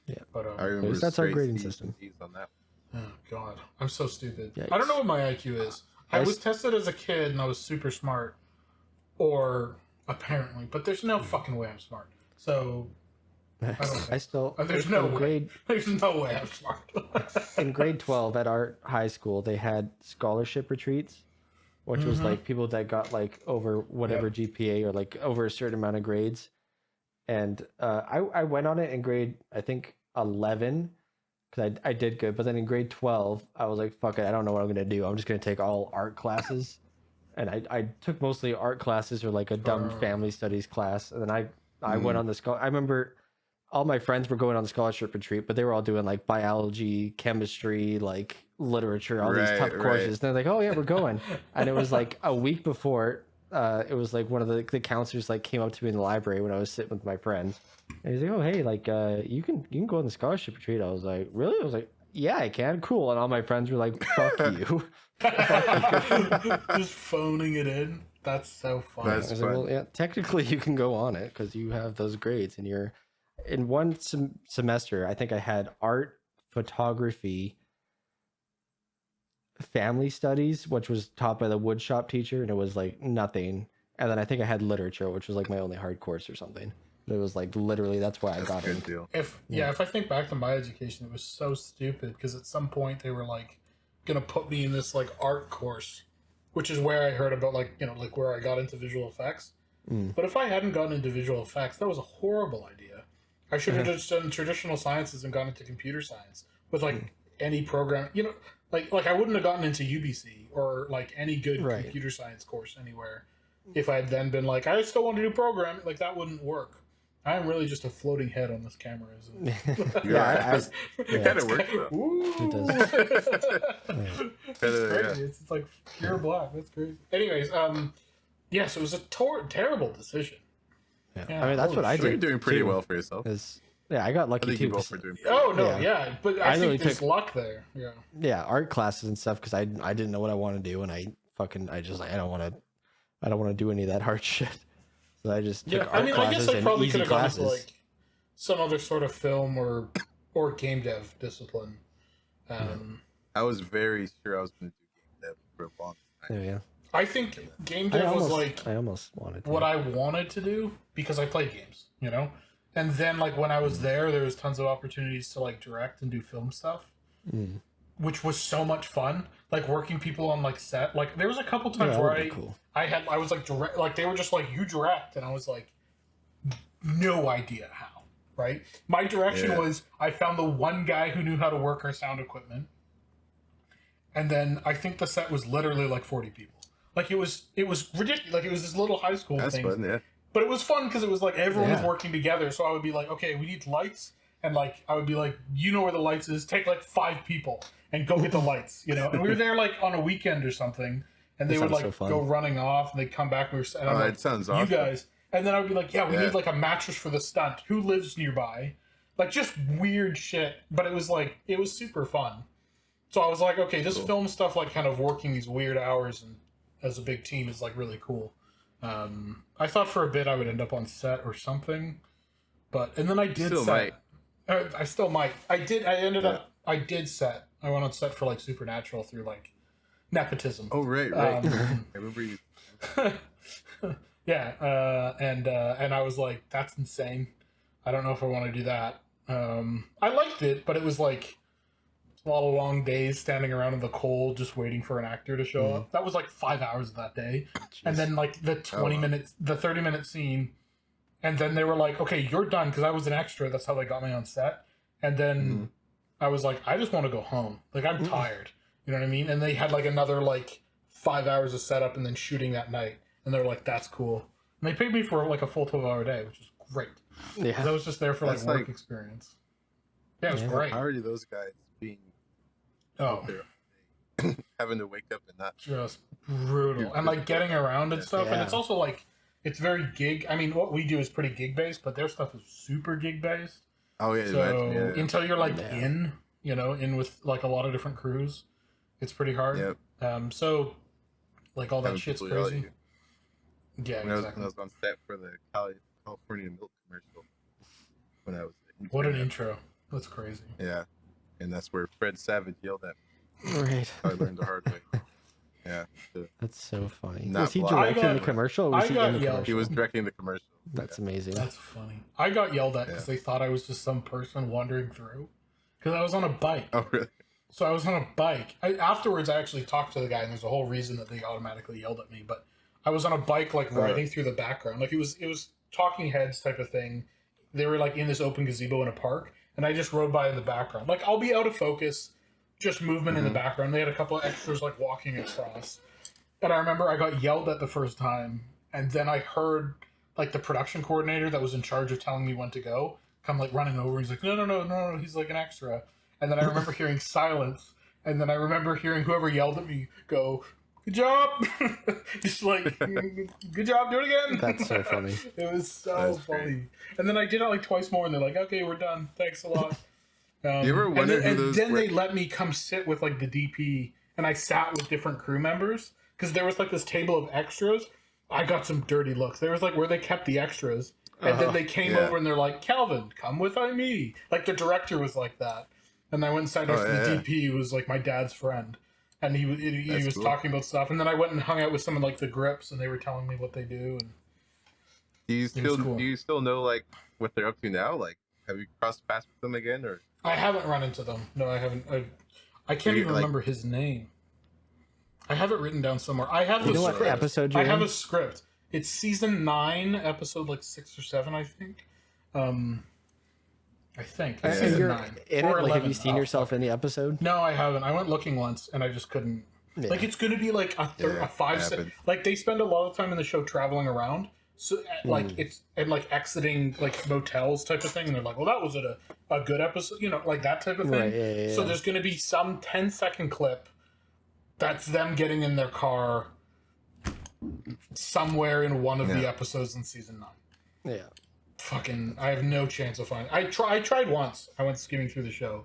[SPEAKER 2] Yeah.
[SPEAKER 1] But
[SPEAKER 3] I remember
[SPEAKER 2] least that's our
[SPEAKER 3] straight
[SPEAKER 2] grading
[SPEAKER 3] C's
[SPEAKER 2] system.
[SPEAKER 3] and D's on that.
[SPEAKER 1] oh God, I'm so stupid.
[SPEAKER 2] Yikes.
[SPEAKER 1] I don't know what my IQ is. I
[SPEAKER 2] I
[SPEAKER 1] was
[SPEAKER 2] s-
[SPEAKER 1] tested as a kid, and I was super smart, or apparently, but there's no fucking way I'm smart. So don't
[SPEAKER 2] I
[SPEAKER 1] think-
[SPEAKER 2] still
[SPEAKER 1] there's no
[SPEAKER 2] in
[SPEAKER 1] way.
[SPEAKER 2] grade
[SPEAKER 1] There's no way I'm smart.
[SPEAKER 2] in grade 12 at our high school they had scholarship retreats, which was like people that got like over whatever GPA or like over a certain amount of grades. And I went on it in grade I think 11 because I did good, but then in grade 12 I was like, fuck it, I don't know what I'm gonna do. I'm just gonna take all art classes, and I took mostly art classes or like a dumb family studies class, and then I went on the school. I remember all my friends were going on the scholarship retreat, but they were all doing like biology, chemistry, like literature, all these tough
[SPEAKER 3] Right,
[SPEAKER 2] courses.
[SPEAKER 3] right.
[SPEAKER 2] And they're like, "Oh yeah, we're going," and it was like a week before. It was like one of the counselors like came up to me in the library when I was sitting with my friends, and he's like, "Oh hey, like you can go on the scholarship retreat." I was like, "Really?" I was like, "Yeah, I can." Cool. And all my friends were like, "Fuck you."
[SPEAKER 1] Just phoning it in. That's so funny.
[SPEAKER 3] That's
[SPEAKER 2] I was like,
[SPEAKER 3] fun.
[SPEAKER 2] well, yeah, technically you can go on it because you have those grades, and you're in one semester. I think I had art, photography, family studies, which was taught by the woodshop teacher, and it was like nothing. And then I think I had literature, which was like my only hard course or something. It was like literally that's why I
[SPEAKER 3] That's
[SPEAKER 2] got
[SPEAKER 3] a
[SPEAKER 2] in.
[SPEAKER 3] good deal.
[SPEAKER 1] If I think back to my education, it was so stupid because at some point they were like gonna put me in this like art course, which is where I heard about like like where I got into visual effects. But if I hadn't gotten into visual effects, that was a horrible idea. I should have just done traditional sciences and gone into computer science with like any program. Like I wouldn't have gotten into UBC or like any good
[SPEAKER 2] Right.
[SPEAKER 1] computer science course anywhere if I had then been like I still want to do programming. Like that wouldn't work. I am really just a floating head on this camera, isn't it?
[SPEAKER 2] Yeah,
[SPEAKER 3] It kind of works though.
[SPEAKER 1] Ooh. It's crazy. It's like pure black. That's crazy. Anyways, yes, it was a terrible decision.
[SPEAKER 2] Yeah.
[SPEAKER 1] Yeah,
[SPEAKER 2] I mean, that's
[SPEAKER 1] holy
[SPEAKER 2] what I
[SPEAKER 1] shit.
[SPEAKER 3] So
[SPEAKER 2] did.
[SPEAKER 3] you're doing pretty
[SPEAKER 2] too,
[SPEAKER 3] well for yourself.
[SPEAKER 2] is- yeah, I got
[SPEAKER 3] I
[SPEAKER 2] lucky
[SPEAKER 3] think
[SPEAKER 2] too.
[SPEAKER 3] you both
[SPEAKER 2] 'cause-
[SPEAKER 3] are doing.
[SPEAKER 1] Oh no,
[SPEAKER 2] Yeah.
[SPEAKER 1] yeah, but
[SPEAKER 2] I
[SPEAKER 1] I
[SPEAKER 2] really
[SPEAKER 1] think there's
[SPEAKER 2] took-
[SPEAKER 1] luck there. Yeah.
[SPEAKER 2] yeah, art classes and stuff because I didn't know what I want to do, and I just like I don't want to do any of that hard shit. So I just took
[SPEAKER 1] Yeah,
[SPEAKER 2] art
[SPEAKER 1] I mean, I
[SPEAKER 2] classes
[SPEAKER 1] guess I
[SPEAKER 2] and
[SPEAKER 1] probably
[SPEAKER 2] easy
[SPEAKER 1] could have gone
[SPEAKER 2] classes.
[SPEAKER 1] into like some other sort of film or game dev discipline.
[SPEAKER 3] I was very sure I was going to do game dev for a long time.
[SPEAKER 2] Yeah,
[SPEAKER 1] I think game
[SPEAKER 2] I
[SPEAKER 1] dev was
[SPEAKER 2] almost,
[SPEAKER 1] like
[SPEAKER 2] I almost wanted to.
[SPEAKER 1] what I wanted to do because I played games, And then like when I was there was tons of opportunities to like direct and do film stuff, which was so much fun. Like working people on like set. Like there was a couple times
[SPEAKER 2] Yeah, that
[SPEAKER 1] where
[SPEAKER 2] would be cool.
[SPEAKER 1] I was like direct. Like they were just like you direct, and I was like, no idea how. Right. My direction
[SPEAKER 3] Yeah.
[SPEAKER 1] was I found the one guy who knew how to work our sound equipment, and then I think the set was literally like 40 people. Like it was ridiculous. Like it was this little high school
[SPEAKER 3] That's
[SPEAKER 1] thing.
[SPEAKER 3] fun, yeah.
[SPEAKER 1] But it was fun because it was like everyone was
[SPEAKER 2] Yeah.
[SPEAKER 1] working together. So I would be like, okay, we need lights. And like, I would be like, you know where the lights is. Take like 5 people and go get the lights, And we were there like on a weekend or something. And they
[SPEAKER 2] That
[SPEAKER 1] would
[SPEAKER 2] sounds
[SPEAKER 1] like
[SPEAKER 2] so fun.
[SPEAKER 1] go running off and they'd come back. And I'm
[SPEAKER 3] Oh,
[SPEAKER 1] like,
[SPEAKER 3] it sounds
[SPEAKER 1] you
[SPEAKER 3] awesome.
[SPEAKER 1] guys. And then I would be like, yeah, we
[SPEAKER 3] Yeah.
[SPEAKER 1] need like a mattress for the stunt. Who lives nearby? Like just weird shit. But it was super fun. So I was like, okay, this film stuff, like kind of working these weird hours and as a big team is like really cool. I thought for a bit I would end up on set or something, and then I did
[SPEAKER 3] Still
[SPEAKER 1] set.
[SPEAKER 3] might.
[SPEAKER 1] I still might. I did set. I went on set for like Supernatural through like nepotism.
[SPEAKER 3] Oh, right. I remember you.
[SPEAKER 1] Yeah, and I was like, that's insane. I don't know if I want to do that. I liked it, but it was like a lot of long days standing around in the cold just waiting for an actor to show up. That was like 5 hours of that day. And then like the 30-minute scene, and then they were like, okay, you're done, because I was an extra. That's how they got me on set. And then I was like, I just want to go home. Like, I'm tired. You know what I mean? And they had like another like 5 hours of setup and then shooting that night. And they were like, that's cool. And they paid me for like a full 12-hour day, which is great.
[SPEAKER 2] Yeah.
[SPEAKER 1] 'Cause I was just there for like
[SPEAKER 3] That's
[SPEAKER 1] work
[SPEAKER 3] like-
[SPEAKER 1] experience. Yeah, it was
[SPEAKER 2] Yeah.
[SPEAKER 1] great.
[SPEAKER 3] Already those guys being
[SPEAKER 1] Oh,
[SPEAKER 3] out there having to wake up and not.
[SPEAKER 1] just brutal. And like getting around and stuff. And
[SPEAKER 2] Yeah.
[SPEAKER 1] it's also like, it's very gig. I mean, what we do is pretty gig based, but their stuff is super gig based.
[SPEAKER 3] Oh yeah,
[SPEAKER 1] So
[SPEAKER 3] imagine, yeah.
[SPEAKER 1] until you're like
[SPEAKER 2] Yeah.
[SPEAKER 1] in with like a lot of different crews, it's pretty hard.
[SPEAKER 3] Yep.
[SPEAKER 1] So like all that
[SPEAKER 3] Having
[SPEAKER 1] shit's
[SPEAKER 3] people yell at
[SPEAKER 1] crazy.
[SPEAKER 3] you.
[SPEAKER 1] Yeah,
[SPEAKER 3] When I
[SPEAKER 1] exactly.
[SPEAKER 3] was on set for the California milk commercial, when I was
[SPEAKER 1] What an intro. That's crazy.
[SPEAKER 3] Yeah, and that's where Fred Savage yelled at me.
[SPEAKER 2] Right.
[SPEAKER 3] I learned the hard way. Yeah,
[SPEAKER 2] That's so funny.
[SPEAKER 3] Not
[SPEAKER 2] Was he
[SPEAKER 3] blind.
[SPEAKER 2] directing
[SPEAKER 1] I
[SPEAKER 2] the
[SPEAKER 1] got-
[SPEAKER 2] commercial? Or was
[SPEAKER 1] I
[SPEAKER 2] he
[SPEAKER 1] got
[SPEAKER 2] in the
[SPEAKER 1] yelled.
[SPEAKER 2] commercial?
[SPEAKER 3] he was directing the commercial.
[SPEAKER 2] That's amazing.
[SPEAKER 1] That's funny. I got yelled at because
[SPEAKER 3] Yeah.
[SPEAKER 1] they thought I was just some person wandering through. Because I was on a bike.
[SPEAKER 3] Oh really?
[SPEAKER 1] So I was on a bike. Afterwards, I actually talked to the guy, and there's a whole reason that they automatically yelled at me. But I was on a bike, like riding through the background. Like it was Talking Heads type of thing. They were like in this open gazebo in a park, and I just rode by in the background. Like I'll be out of focus, just movement in the background. They had a couple of extras like walking across, and I remember I got yelled at the first time, and then I heard like the production coordinator that was in charge of telling me when to go come like running over. He's like, no. He's like an extra. And then I remember hearing silence. And then I remember hearing whoever yelled at me go, good job. Just like, good job, do it again.
[SPEAKER 2] That's so funny.
[SPEAKER 1] It was so
[SPEAKER 3] That's
[SPEAKER 1] funny.
[SPEAKER 3] great.
[SPEAKER 1] And then I did it like twice more, and they're like, okay, we're done. Thanks a lot.
[SPEAKER 3] You ever
[SPEAKER 1] and
[SPEAKER 3] wonder
[SPEAKER 1] then,
[SPEAKER 3] who
[SPEAKER 1] and
[SPEAKER 3] those
[SPEAKER 1] then
[SPEAKER 3] were-
[SPEAKER 1] they let me come sit with like the DP, and I sat with different crew members because there was like this table of extras. I got some dirty looks. There was like where they kept the extras, and then they came
[SPEAKER 3] yeah.
[SPEAKER 1] over and they're like, Calvin, come with me. Like the director was like that, and I went and sat next to the DP, who was like my dad's friend, and he was
[SPEAKER 3] cool.
[SPEAKER 1] talking about stuff, and then I went and hung out with some of like the grips, and they were telling me what they do. And
[SPEAKER 3] Do you still
[SPEAKER 1] cool.
[SPEAKER 3] do you still know like what they're up to now? Like, have you crossed paths with them again, or?
[SPEAKER 1] I haven't run into them. No, I haven't. I can't even
[SPEAKER 3] like-
[SPEAKER 1] remember his name. I have it written down somewhere. I have
[SPEAKER 2] You
[SPEAKER 1] the
[SPEAKER 2] know what
[SPEAKER 1] script.
[SPEAKER 2] episode you're
[SPEAKER 1] I have
[SPEAKER 2] in?
[SPEAKER 1] a script. It's season 9, episode like 6 or 7, I think. I think it's
[SPEAKER 2] And
[SPEAKER 1] season
[SPEAKER 2] you're
[SPEAKER 1] 9
[SPEAKER 2] in
[SPEAKER 1] or
[SPEAKER 2] it? Like, have
[SPEAKER 1] 11.
[SPEAKER 2] you seen
[SPEAKER 1] Oh,
[SPEAKER 2] yourself
[SPEAKER 1] fuck.
[SPEAKER 2] in the episode?
[SPEAKER 1] No, I haven't. I went looking once and I just couldn't.
[SPEAKER 2] Yeah.
[SPEAKER 1] Like it's going to be like a
[SPEAKER 3] Yeah,
[SPEAKER 1] 5
[SPEAKER 3] it
[SPEAKER 1] se-
[SPEAKER 3] happens.
[SPEAKER 1] like they spend a lot of time in the show traveling around. So like it's and like exiting like motels type of thing, and they're like, well, that was a good episode, like that type of thing.
[SPEAKER 2] Right, yeah.
[SPEAKER 1] So there's going to be some 10-second clip that's them getting in their car somewhere in one of the
[SPEAKER 3] Yeah.
[SPEAKER 1] episodes in season 9.
[SPEAKER 2] Yeah.
[SPEAKER 1] Fucking, I have no chance of finding. I tried once. I went skimming through the show,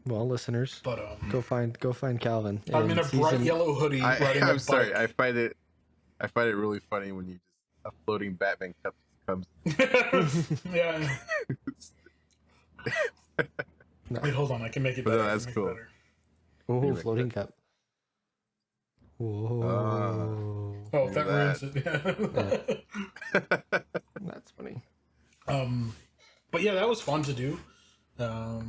[SPEAKER 2] Well, listeners,
[SPEAKER 1] but
[SPEAKER 2] go find Calvin.
[SPEAKER 1] I'm in a bright yellow hoodie riding a
[SPEAKER 3] I'm
[SPEAKER 1] bike.
[SPEAKER 3] sorry. I find it really funny when you just a floating Batman cup comes.
[SPEAKER 1] Yeah. Wait, hold on. I can make it
[SPEAKER 3] But
[SPEAKER 1] better.
[SPEAKER 3] no,
[SPEAKER 1] I can
[SPEAKER 3] that's
[SPEAKER 1] make it
[SPEAKER 3] cool.
[SPEAKER 1] better.
[SPEAKER 2] Oh,
[SPEAKER 3] Anyway,
[SPEAKER 2] floating cup. Whoa.
[SPEAKER 1] Oh,
[SPEAKER 3] Look
[SPEAKER 1] that
[SPEAKER 3] at
[SPEAKER 1] ruins it.
[SPEAKER 2] That's funny.
[SPEAKER 1] But yeah, that was fun to do.
[SPEAKER 3] Yeah.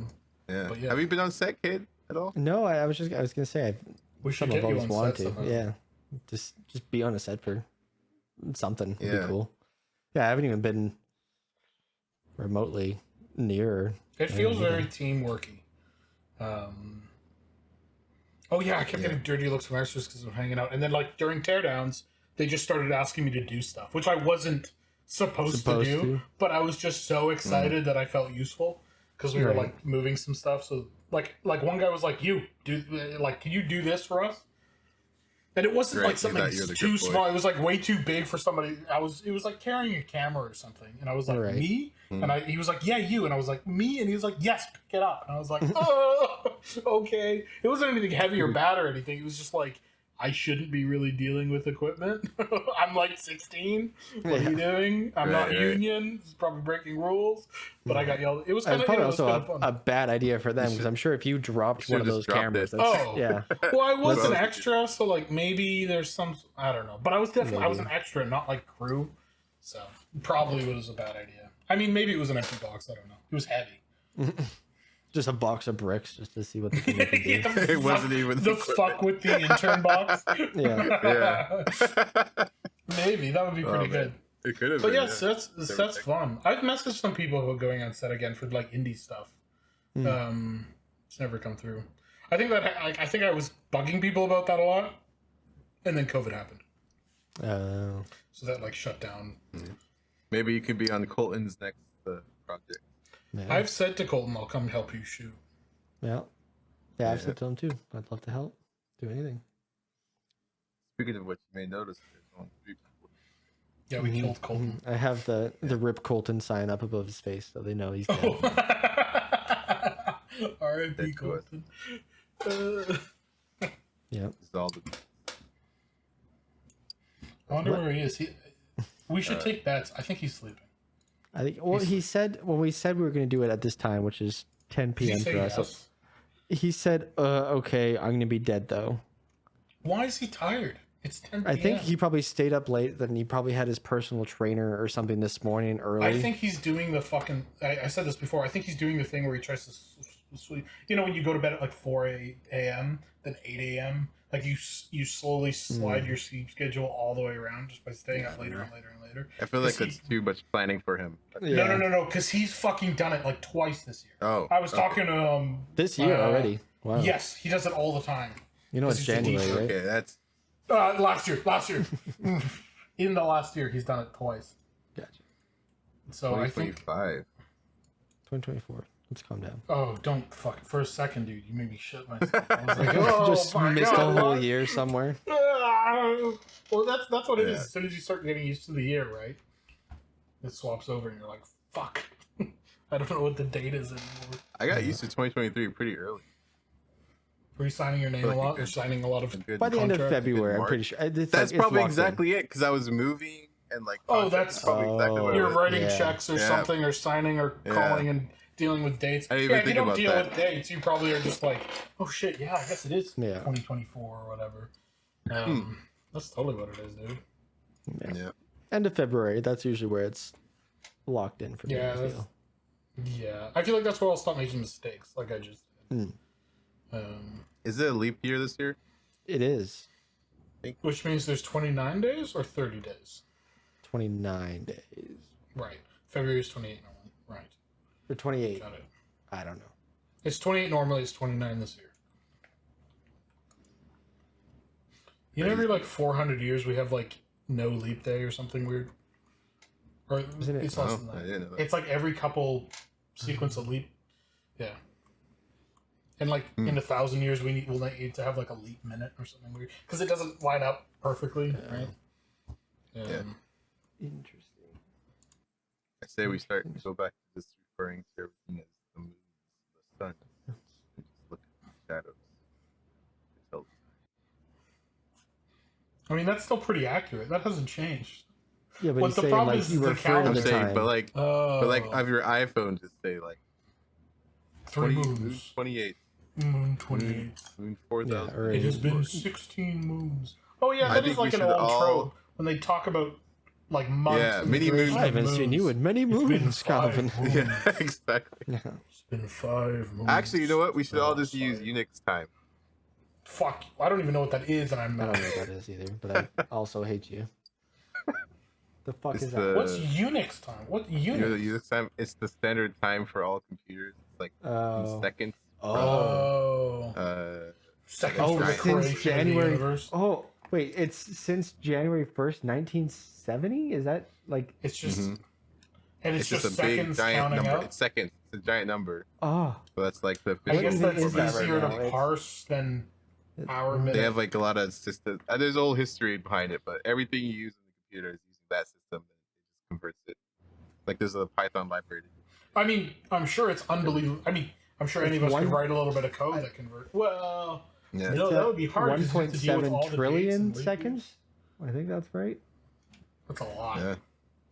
[SPEAKER 1] But yeah.
[SPEAKER 3] Have you been on set, kid, at all?
[SPEAKER 2] No, I was gonna say
[SPEAKER 1] We should
[SPEAKER 2] I've
[SPEAKER 1] get you
[SPEAKER 2] always
[SPEAKER 1] on
[SPEAKER 2] wanted
[SPEAKER 1] set
[SPEAKER 2] to.
[SPEAKER 1] somehow.
[SPEAKER 2] Yeah. Just be on a set for something would
[SPEAKER 3] Yeah.
[SPEAKER 2] be cool. Yeah, I haven't even been remotely near.
[SPEAKER 1] It feels very teamworky. Oh yeah, I kept getting dirty looks from extras because I'm hanging out, and then like during teardowns, they just started asking me to do stuff, which I wasn't supposed to do, but I was just so excited that I felt useful because we were
[SPEAKER 2] Right.
[SPEAKER 1] like moving some stuff. So like one guy was like, "You do like, can you do this for us?" And it wasn't
[SPEAKER 3] Great,
[SPEAKER 1] like
[SPEAKER 3] you
[SPEAKER 1] something
[SPEAKER 3] thought you were the
[SPEAKER 1] too
[SPEAKER 3] good boy.
[SPEAKER 1] small. It was like way too big for somebody. It was like carrying a camera or something. And I was like,
[SPEAKER 2] Right.
[SPEAKER 1] me? And he was like, yeah, you. And I was like, me? And he was like, yes, pick it up. And I was like, oh, okay. It wasn't anything heavy or bad or anything. It was just like, I shouldn't be really dealing with equipment. I'm like 16. What are you doing? I'm not
[SPEAKER 3] Right.
[SPEAKER 1] union. This is probably breaking rules. But I got yelled. It was kind
[SPEAKER 2] It's
[SPEAKER 1] of
[SPEAKER 2] probably
[SPEAKER 1] it was
[SPEAKER 2] also
[SPEAKER 1] kind of
[SPEAKER 2] a
[SPEAKER 1] fun.
[SPEAKER 2] bad idea for them because I'm sure if you dropped
[SPEAKER 3] You
[SPEAKER 2] one of
[SPEAKER 3] should've
[SPEAKER 2] those
[SPEAKER 3] just dropped
[SPEAKER 2] cameras,
[SPEAKER 3] it.
[SPEAKER 2] that's,
[SPEAKER 1] Oh.
[SPEAKER 2] yeah,
[SPEAKER 1] Well, I was an
[SPEAKER 3] Well,
[SPEAKER 1] extra, so like maybe there's some, I don't know, but I was definitely I was an
[SPEAKER 2] Maybe.
[SPEAKER 1] extra, not like crew, so probably was a bad idea. I mean, maybe it was an empty box. I don't know. It was heavy.
[SPEAKER 2] just a box of bricks just to see what the thing can do.
[SPEAKER 1] Yeah,
[SPEAKER 3] It wasn't even
[SPEAKER 1] the
[SPEAKER 3] equipment.
[SPEAKER 1] fuck with the intern box.
[SPEAKER 2] Yeah.
[SPEAKER 1] Maybe that would be pretty
[SPEAKER 3] man.
[SPEAKER 1] good.
[SPEAKER 3] It could have
[SPEAKER 1] But
[SPEAKER 3] been.
[SPEAKER 1] yeah, that's fun. I've messaged some people who are going on set again for like indie stuff. It's never come through. I think I think I was bugging people about that a lot, and then COVID happened. So that like shut down.
[SPEAKER 3] Maybe you could be on Colton's next project.
[SPEAKER 2] Yeah.
[SPEAKER 1] I've said to Colton, I'll come help you shoot.
[SPEAKER 2] Yeah, I've said to him too. I'd love to help. Do anything.
[SPEAKER 3] Speaking of which, you may notice there's only 3 people.
[SPEAKER 1] Yeah, we killed Colton.
[SPEAKER 2] I have the Rip Colton sign up above his face, so they know he's dead.
[SPEAKER 1] R.I.P. Colton.
[SPEAKER 2] Yeah.
[SPEAKER 3] It's all the
[SPEAKER 1] I wonder where he is. We should take bets. I think he's sleeping.
[SPEAKER 2] I think. Well, he said when we said we were going to do it at this time, which is 10
[SPEAKER 1] Did he
[SPEAKER 2] p.m.
[SPEAKER 1] say
[SPEAKER 2] for us.
[SPEAKER 1] yes?
[SPEAKER 2] He said, "Okay, I'm going to be dead though."
[SPEAKER 1] Why is he tired? It's 10 p.m.
[SPEAKER 2] I think he probably stayed up late. Then he probably had his personal trainer or something this morning early.
[SPEAKER 1] I think he's doing the fucking. I said this before. I think he's doing the thing where he tries to sleep. You know, when you go to bed at like 4 a.m., then 8 a.m., like you slowly slide your sleep schedule all the way around just by staying up later and later and later.
[SPEAKER 3] I feel like that's too much planning for him.
[SPEAKER 2] Yeah.
[SPEAKER 1] No, because he's fucking done it like twice this year.
[SPEAKER 3] Oh,
[SPEAKER 1] I was talking to
[SPEAKER 2] this year already. Wow.
[SPEAKER 1] Yes, he does it all the time.
[SPEAKER 2] You know it's
[SPEAKER 1] Because he's a
[SPEAKER 2] January, right?
[SPEAKER 3] Okay, that's
[SPEAKER 1] Last year. In the last year, he's done it twice.
[SPEAKER 2] Gotcha.
[SPEAKER 1] So I think.
[SPEAKER 3] 2025.
[SPEAKER 2] 2024. Let's calm down.
[SPEAKER 1] Oh, don't fuck. For a second, dude, you made me shit myself. I was like, oh,
[SPEAKER 2] Just
[SPEAKER 1] my
[SPEAKER 2] missed
[SPEAKER 1] God,
[SPEAKER 2] a whole
[SPEAKER 1] what?
[SPEAKER 2] year somewhere.
[SPEAKER 1] Well, that's what it is.
[SPEAKER 3] Yeah.
[SPEAKER 1] As soon as you start getting used to the year, right? It swaps over, and you're like, fuck. I don't know what the date is anymore.
[SPEAKER 3] I got used to 2023 pretty early.
[SPEAKER 1] Were you signing your name
[SPEAKER 3] Like
[SPEAKER 1] a
[SPEAKER 3] a
[SPEAKER 1] lot?
[SPEAKER 3] good-
[SPEAKER 1] Or signing a lot of...
[SPEAKER 3] Good
[SPEAKER 2] By the end of
[SPEAKER 1] Contract,
[SPEAKER 2] February, I'm
[SPEAKER 3] March.
[SPEAKER 2] pretty sure. It's
[SPEAKER 3] That's
[SPEAKER 2] it's
[SPEAKER 3] probably
[SPEAKER 2] locked in.
[SPEAKER 3] exactly it, because I was moving and like.
[SPEAKER 1] Oh,
[SPEAKER 3] contracts
[SPEAKER 1] that's-
[SPEAKER 3] is probably exactly what it
[SPEAKER 1] You're
[SPEAKER 3] was.
[SPEAKER 1] writing
[SPEAKER 2] Yeah.
[SPEAKER 1] checks or
[SPEAKER 3] Yeah.
[SPEAKER 1] something, or signing or
[SPEAKER 3] Yeah.
[SPEAKER 1] calling and dealing with dates.
[SPEAKER 3] I didn't even
[SPEAKER 1] If you
[SPEAKER 3] think
[SPEAKER 1] don't
[SPEAKER 3] about
[SPEAKER 1] deal
[SPEAKER 3] that.
[SPEAKER 1] with dates, you probably are just like, oh shit, yeah, I guess it is
[SPEAKER 2] Yeah.
[SPEAKER 1] 2024 or whatever. That's totally what it is, dude.
[SPEAKER 3] Yeah.
[SPEAKER 2] End of February. That's usually where it's locked in for me.
[SPEAKER 1] Yeah,
[SPEAKER 2] I
[SPEAKER 1] that's-
[SPEAKER 2] feel.
[SPEAKER 1] Yeah, I feel like that's where I'll stop making mistakes, like I just did.
[SPEAKER 3] Is it a leap year this year?
[SPEAKER 2] It is
[SPEAKER 1] Which means there's 29 days or 30 days.
[SPEAKER 2] 29 days
[SPEAKER 1] Right. February is 28 normally. Right.
[SPEAKER 2] or 28.
[SPEAKER 1] Got it.
[SPEAKER 2] I don't know.
[SPEAKER 1] It's 28 normally. It's 29 this year. You know, every like 400 years we have like no leap day or something weird. Or
[SPEAKER 2] Isn't it?
[SPEAKER 1] it's less
[SPEAKER 3] Oh,
[SPEAKER 1] than
[SPEAKER 3] I
[SPEAKER 1] that.
[SPEAKER 3] didn't know that.
[SPEAKER 1] It's like every couple sequence of leap. Yeah. And like in 1,000 years, we'll need to have like a leap minute or something weird because it doesn't line up perfectly, right?
[SPEAKER 3] Yeah.
[SPEAKER 2] Interesting.
[SPEAKER 3] I say we start to go back to just referring to everything as the moon, the sun. We just look at the shadows. Until
[SPEAKER 1] I mean, that's still pretty accurate. That hasn't changed.
[SPEAKER 2] Yeah, but
[SPEAKER 1] What
[SPEAKER 2] he's
[SPEAKER 1] the
[SPEAKER 2] saying
[SPEAKER 1] problem
[SPEAKER 2] like
[SPEAKER 1] is
[SPEAKER 2] you
[SPEAKER 1] the
[SPEAKER 2] refer to
[SPEAKER 3] I'm
[SPEAKER 1] calendar.
[SPEAKER 2] the
[SPEAKER 3] saying,
[SPEAKER 2] time.
[SPEAKER 1] Oh.
[SPEAKER 3] but like of your iPhone, just say like
[SPEAKER 1] 3
[SPEAKER 3] moon
[SPEAKER 1] moons.
[SPEAKER 3] 28,
[SPEAKER 1] Moon 28.
[SPEAKER 3] moon
[SPEAKER 2] yeah,
[SPEAKER 3] 4,000.
[SPEAKER 2] or
[SPEAKER 1] It has been 16 moons. Oh yeah,
[SPEAKER 3] I
[SPEAKER 1] that is
[SPEAKER 3] think we
[SPEAKER 1] like an
[SPEAKER 3] should
[SPEAKER 1] old
[SPEAKER 3] all-
[SPEAKER 1] trope when they talk about like months.
[SPEAKER 3] Yeah,
[SPEAKER 1] and the
[SPEAKER 3] many
[SPEAKER 1] duration
[SPEAKER 3] moons.
[SPEAKER 2] I
[SPEAKER 1] of
[SPEAKER 2] haven't seen you
[SPEAKER 1] moons.
[SPEAKER 2] in many
[SPEAKER 1] It's been
[SPEAKER 2] moons,
[SPEAKER 1] 5
[SPEAKER 2] Calvin.
[SPEAKER 1] moons.
[SPEAKER 3] Yeah, exactly.
[SPEAKER 2] Yeah.
[SPEAKER 1] It's been 5 moons.
[SPEAKER 3] Actually, you know what? We should all just
[SPEAKER 1] Oh,
[SPEAKER 3] use
[SPEAKER 1] sorry.
[SPEAKER 3] Unix time.
[SPEAKER 1] Fuck, I don't even know what that is, and I'm
[SPEAKER 2] I
[SPEAKER 1] not.
[SPEAKER 2] don't know what that is either, but I also hate you. The fuck
[SPEAKER 3] It's
[SPEAKER 2] is
[SPEAKER 3] the-
[SPEAKER 2] that?
[SPEAKER 1] What's Unix time? What
[SPEAKER 3] You know, the
[SPEAKER 1] Unix?
[SPEAKER 3] Unix time. It's the standard time for all computers. It's like
[SPEAKER 2] Oh.
[SPEAKER 3] in seconds.
[SPEAKER 1] Oh, seconds
[SPEAKER 2] Oh,
[SPEAKER 1] for the
[SPEAKER 2] since
[SPEAKER 1] creation of the
[SPEAKER 2] January.
[SPEAKER 1] universe.
[SPEAKER 2] Oh, wait, it's since January 1st, 1970? Is that like.
[SPEAKER 1] It's just,
[SPEAKER 3] Mhm.
[SPEAKER 1] and it's,
[SPEAKER 3] It's
[SPEAKER 1] just
[SPEAKER 3] just a big
[SPEAKER 1] seconds
[SPEAKER 3] giant
[SPEAKER 1] counting
[SPEAKER 3] number.
[SPEAKER 1] up.
[SPEAKER 3] It's seconds. It's a giant number.
[SPEAKER 2] Oh,
[SPEAKER 3] So that's like the
[SPEAKER 1] I
[SPEAKER 3] official.
[SPEAKER 1] guess
[SPEAKER 2] even
[SPEAKER 1] that's
[SPEAKER 2] is that right
[SPEAKER 1] easier
[SPEAKER 2] now?
[SPEAKER 1] to
[SPEAKER 2] It's-
[SPEAKER 1] parse than hour
[SPEAKER 2] They
[SPEAKER 1] minute.
[SPEAKER 3] They have like a lot of systems. There's a whole history behind it, but everything you use in the computer is using that system, and it just converts it. Like there's a Python library.
[SPEAKER 1] I mean, I'm sure it's unbelievable. I mean, I'm sure any of us could write a little bit of code that convert. Well,
[SPEAKER 3] Yeah.
[SPEAKER 1] no, that would be hard. 'cause you have to deal with
[SPEAKER 2] 1.7
[SPEAKER 1] all the dates
[SPEAKER 2] trillion
[SPEAKER 1] and leap
[SPEAKER 2] seconds?
[SPEAKER 1] years.
[SPEAKER 2] I think that's right.
[SPEAKER 1] That's a lot.
[SPEAKER 3] Yeah.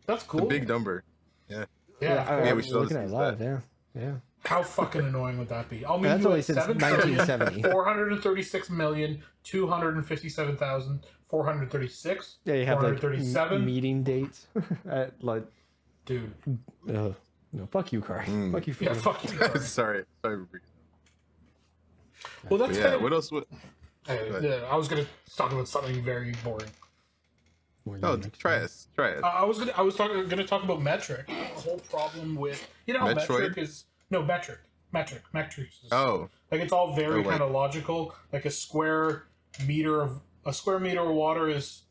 [SPEAKER 1] That's
[SPEAKER 3] It's
[SPEAKER 1] cool.
[SPEAKER 3] a big number.
[SPEAKER 1] Yeah.
[SPEAKER 2] I
[SPEAKER 3] we
[SPEAKER 2] was
[SPEAKER 3] should all
[SPEAKER 2] looking
[SPEAKER 3] just
[SPEAKER 2] at it
[SPEAKER 3] use
[SPEAKER 2] live,
[SPEAKER 3] that.
[SPEAKER 2] yeah.
[SPEAKER 1] How fucking annoying would that be? I'll meet
[SPEAKER 2] That's
[SPEAKER 1] you
[SPEAKER 2] only
[SPEAKER 1] at
[SPEAKER 2] since
[SPEAKER 1] 7,436,256,436.
[SPEAKER 2] 1970. Yeah, you have like
[SPEAKER 1] 437.
[SPEAKER 2] meeting dates at like.
[SPEAKER 1] Dude.
[SPEAKER 2] No, fuck you, Car. Fuck you.
[SPEAKER 1] Yeah,
[SPEAKER 2] for
[SPEAKER 1] fuck you. Sorry.
[SPEAKER 3] Sorry for bringing
[SPEAKER 1] Well,
[SPEAKER 3] it
[SPEAKER 1] that's
[SPEAKER 3] up.
[SPEAKER 1] kind
[SPEAKER 3] Yeah.
[SPEAKER 1] of.
[SPEAKER 3] What else? What?
[SPEAKER 1] Yeah, I was gonna talk about something very boring.
[SPEAKER 2] More
[SPEAKER 3] Oh,
[SPEAKER 2] Unix.
[SPEAKER 3] try us. Try us.
[SPEAKER 1] I was gonna talk about metric. The whole problem with how
[SPEAKER 3] Metroid?
[SPEAKER 1] metric is metric. Metrics. Is,
[SPEAKER 3] Oh,
[SPEAKER 1] like it's all very
[SPEAKER 3] like-
[SPEAKER 1] kind of logical. Like a square meter of water is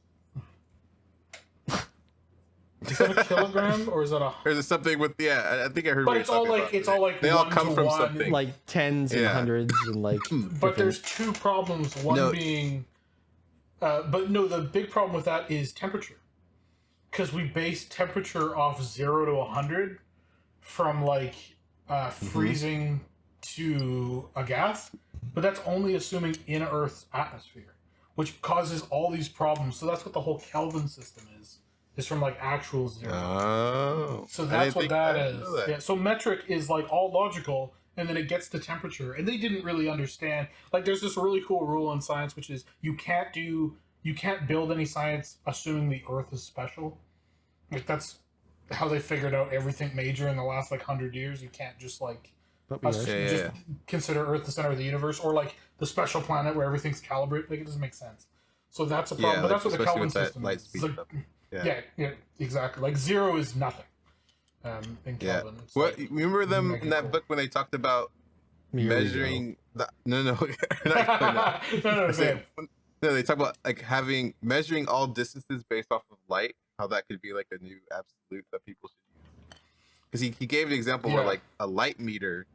[SPEAKER 1] Is that a kilogram or is that a?
[SPEAKER 3] Or is it something with? Yeah, I think I heard.
[SPEAKER 1] But
[SPEAKER 3] what
[SPEAKER 1] it's
[SPEAKER 3] you're
[SPEAKER 1] all
[SPEAKER 3] talking
[SPEAKER 1] like
[SPEAKER 3] about.
[SPEAKER 1] it's all like
[SPEAKER 3] they all
[SPEAKER 1] one
[SPEAKER 3] come
[SPEAKER 1] to
[SPEAKER 3] from
[SPEAKER 1] one.
[SPEAKER 3] something.
[SPEAKER 2] Like tens and
[SPEAKER 3] Yeah.
[SPEAKER 2] hundreds and like.
[SPEAKER 1] But
[SPEAKER 2] different-
[SPEAKER 1] there's two problems. One
[SPEAKER 3] No.
[SPEAKER 1] being, but no, the big problem with that is temperature, because we base temperature off 0 to 100 from like freezing to a gas, but that's only assuming in Earth's atmosphere, which causes all these problems. So that's what the whole Kelvin system is from like actual zero.
[SPEAKER 3] Oh.
[SPEAKER 1] So
[SPEAKER 3] I
[SPEAKER 1] that's
[SPEAKER 3] didn't
[SPEAKER 1] what
[SPEAKER 3] think-
[SPEAKER 1] that
[SPEAKER 3] I didn't
[SPEAKER 1] is.
[SPEAKER 3] know that.
[SPEAKER 1] Yeah. So metric is like all logical, and then it gets to temperature, and they didn't really understand. Like, there's this really cool rule in science, which is you can't build any science assuming the Earth is special. Like, that's how they figured out everything major in the last like 100 years. You can't just like
[SPEAKER 2] But we are.
[SPEAKER 1] just consider Earth the center of the universe, or like the special planet where everything's calibrated. Like, it doesn't make sense. So that's a problem.
[SPEAKER 3] Yeah,
[SPEAKER 1] but that's
[SPEAKER 3] like,
[SPEAKER 1] what the
[SPEAKER 3] especially
[SPEAKER 1] Kelvin
[SPEAKER 3] with that
[SPEAKER 1] system
[SPEAKER 3] light
[SPEAKER 1] is.
[SPEAKER 3] speed
[SPEAKER 1] It's like,
[SPEAKER 3] stuff.
[SPEAKER 1] yeah, exactly. Like 0 is nothing. In
[SPEAKER 3] Yeah.
[SPEAKER 1] Kelvin. It's
[SPEAKER 3] What?
[SPEAKER 1] like
[SPEAKER 3] Remember them
[SPEAKER 1] mega
[SPEAKER 3] in that
[SPEAKER 1] cool.
[SPEAKER 3] book when they talked about
[SPEAKER 2] Here we go.
[SPEAKER 3] measuring? No.
[SPEAKER 1] no,
[SPEAKER 3] No, they talk about like measuring all distances based off of light. How that could be like a new absolute that people should use. Because he gave an example where
[SPEAKER 1] Yeah.
[SPEAKER 3] like a light meter.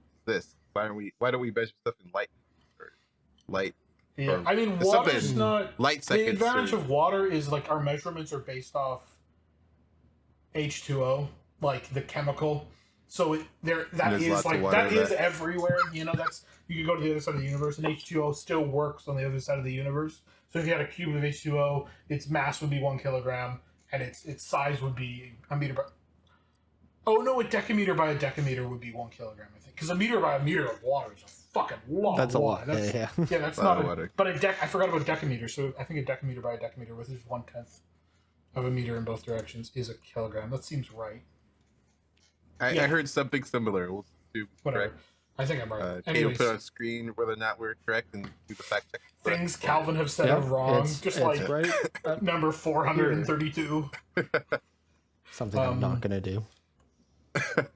[SPEAKER 3] Why don't we measure stuff in light or light?
[SPEAKER 1] Yeah,
[SPEAKER 3] Or
[SPEAKER 1] I mean,
[SPEAKER 3] something-
[SPEAKER 1] water's not.
[SPEAKER 3] Light
[SPEAKER 1] The
[SPEAKER 3] seconds.
[SPEAKER 1] advantage
[SPEAKER 3] or-
[SPEAKER 1] of water is like our measurements are based off H2O, like the chemical. So that
[SPEAKER 3] There's
[SPEAKER 1] is
[SPEAKER 3] lots of
[SPEAKER 1] like
[SPEAKER 3] water
[SPEAKER 1] that
[SPEAKER 3] in
[SPEAKER 1] is
[SPEAKER 3] that.
[SPEAKER 1] everywhere. You know, that's you can go to the other side of the universe, and H2O still works on the other side of the universe. So if you had a cube of H2O, its mass would be 1 kilogram, and its size would be a meter by. Oh no, a decameter by a decameter would be 1 kilogram, I think, because a meter by a meter of water is a fucking lot.
[SPEAKER 2] That's a
[SPEAKER 1] of
[SPEAKER 2] lot.
[SPEAKER 1] water. That's,
[SPEAKER 2] Yeah.
[SPEAKER 1] yeah, that's
[SPEAKER 3] Lot
[SPEAKER 1] not.
[SPEAKER 3] of water.
[SPEAKER 1] But I forgot about decameter. So I think a decameter by a decameter, which is 1/10 of a meter in both directions, is a kilogram. That seems right.
[SPEAKER 3] I
[SPEAKER 1] Yeah.
[SPEAKER 3] heard something similar. We'll do
[SPEAKER 1] Whatever.
[SPEAKER 3] correct.
[SPEAKER 1] I think I'm right.
[SPEAKER 3] Kate will
[SPEAKER 1] Anyways,
[SPEAKER 3] put on screen whether or not we're correct and do the fact check.
[SPEAKER 1] things Calvin have said
[SPEAKER 2] Yeah,
[SPEAKER 1] are wrong.
[SPEAKER 2] it's
[SPEAKER 1] Just
[SPEAKER 2] it's
[SPEAKER 1] like
[SPEAKER 2] right.
[SPEAKER 1] number 432.
[SPEAKER 2] Something I'm not gonna do.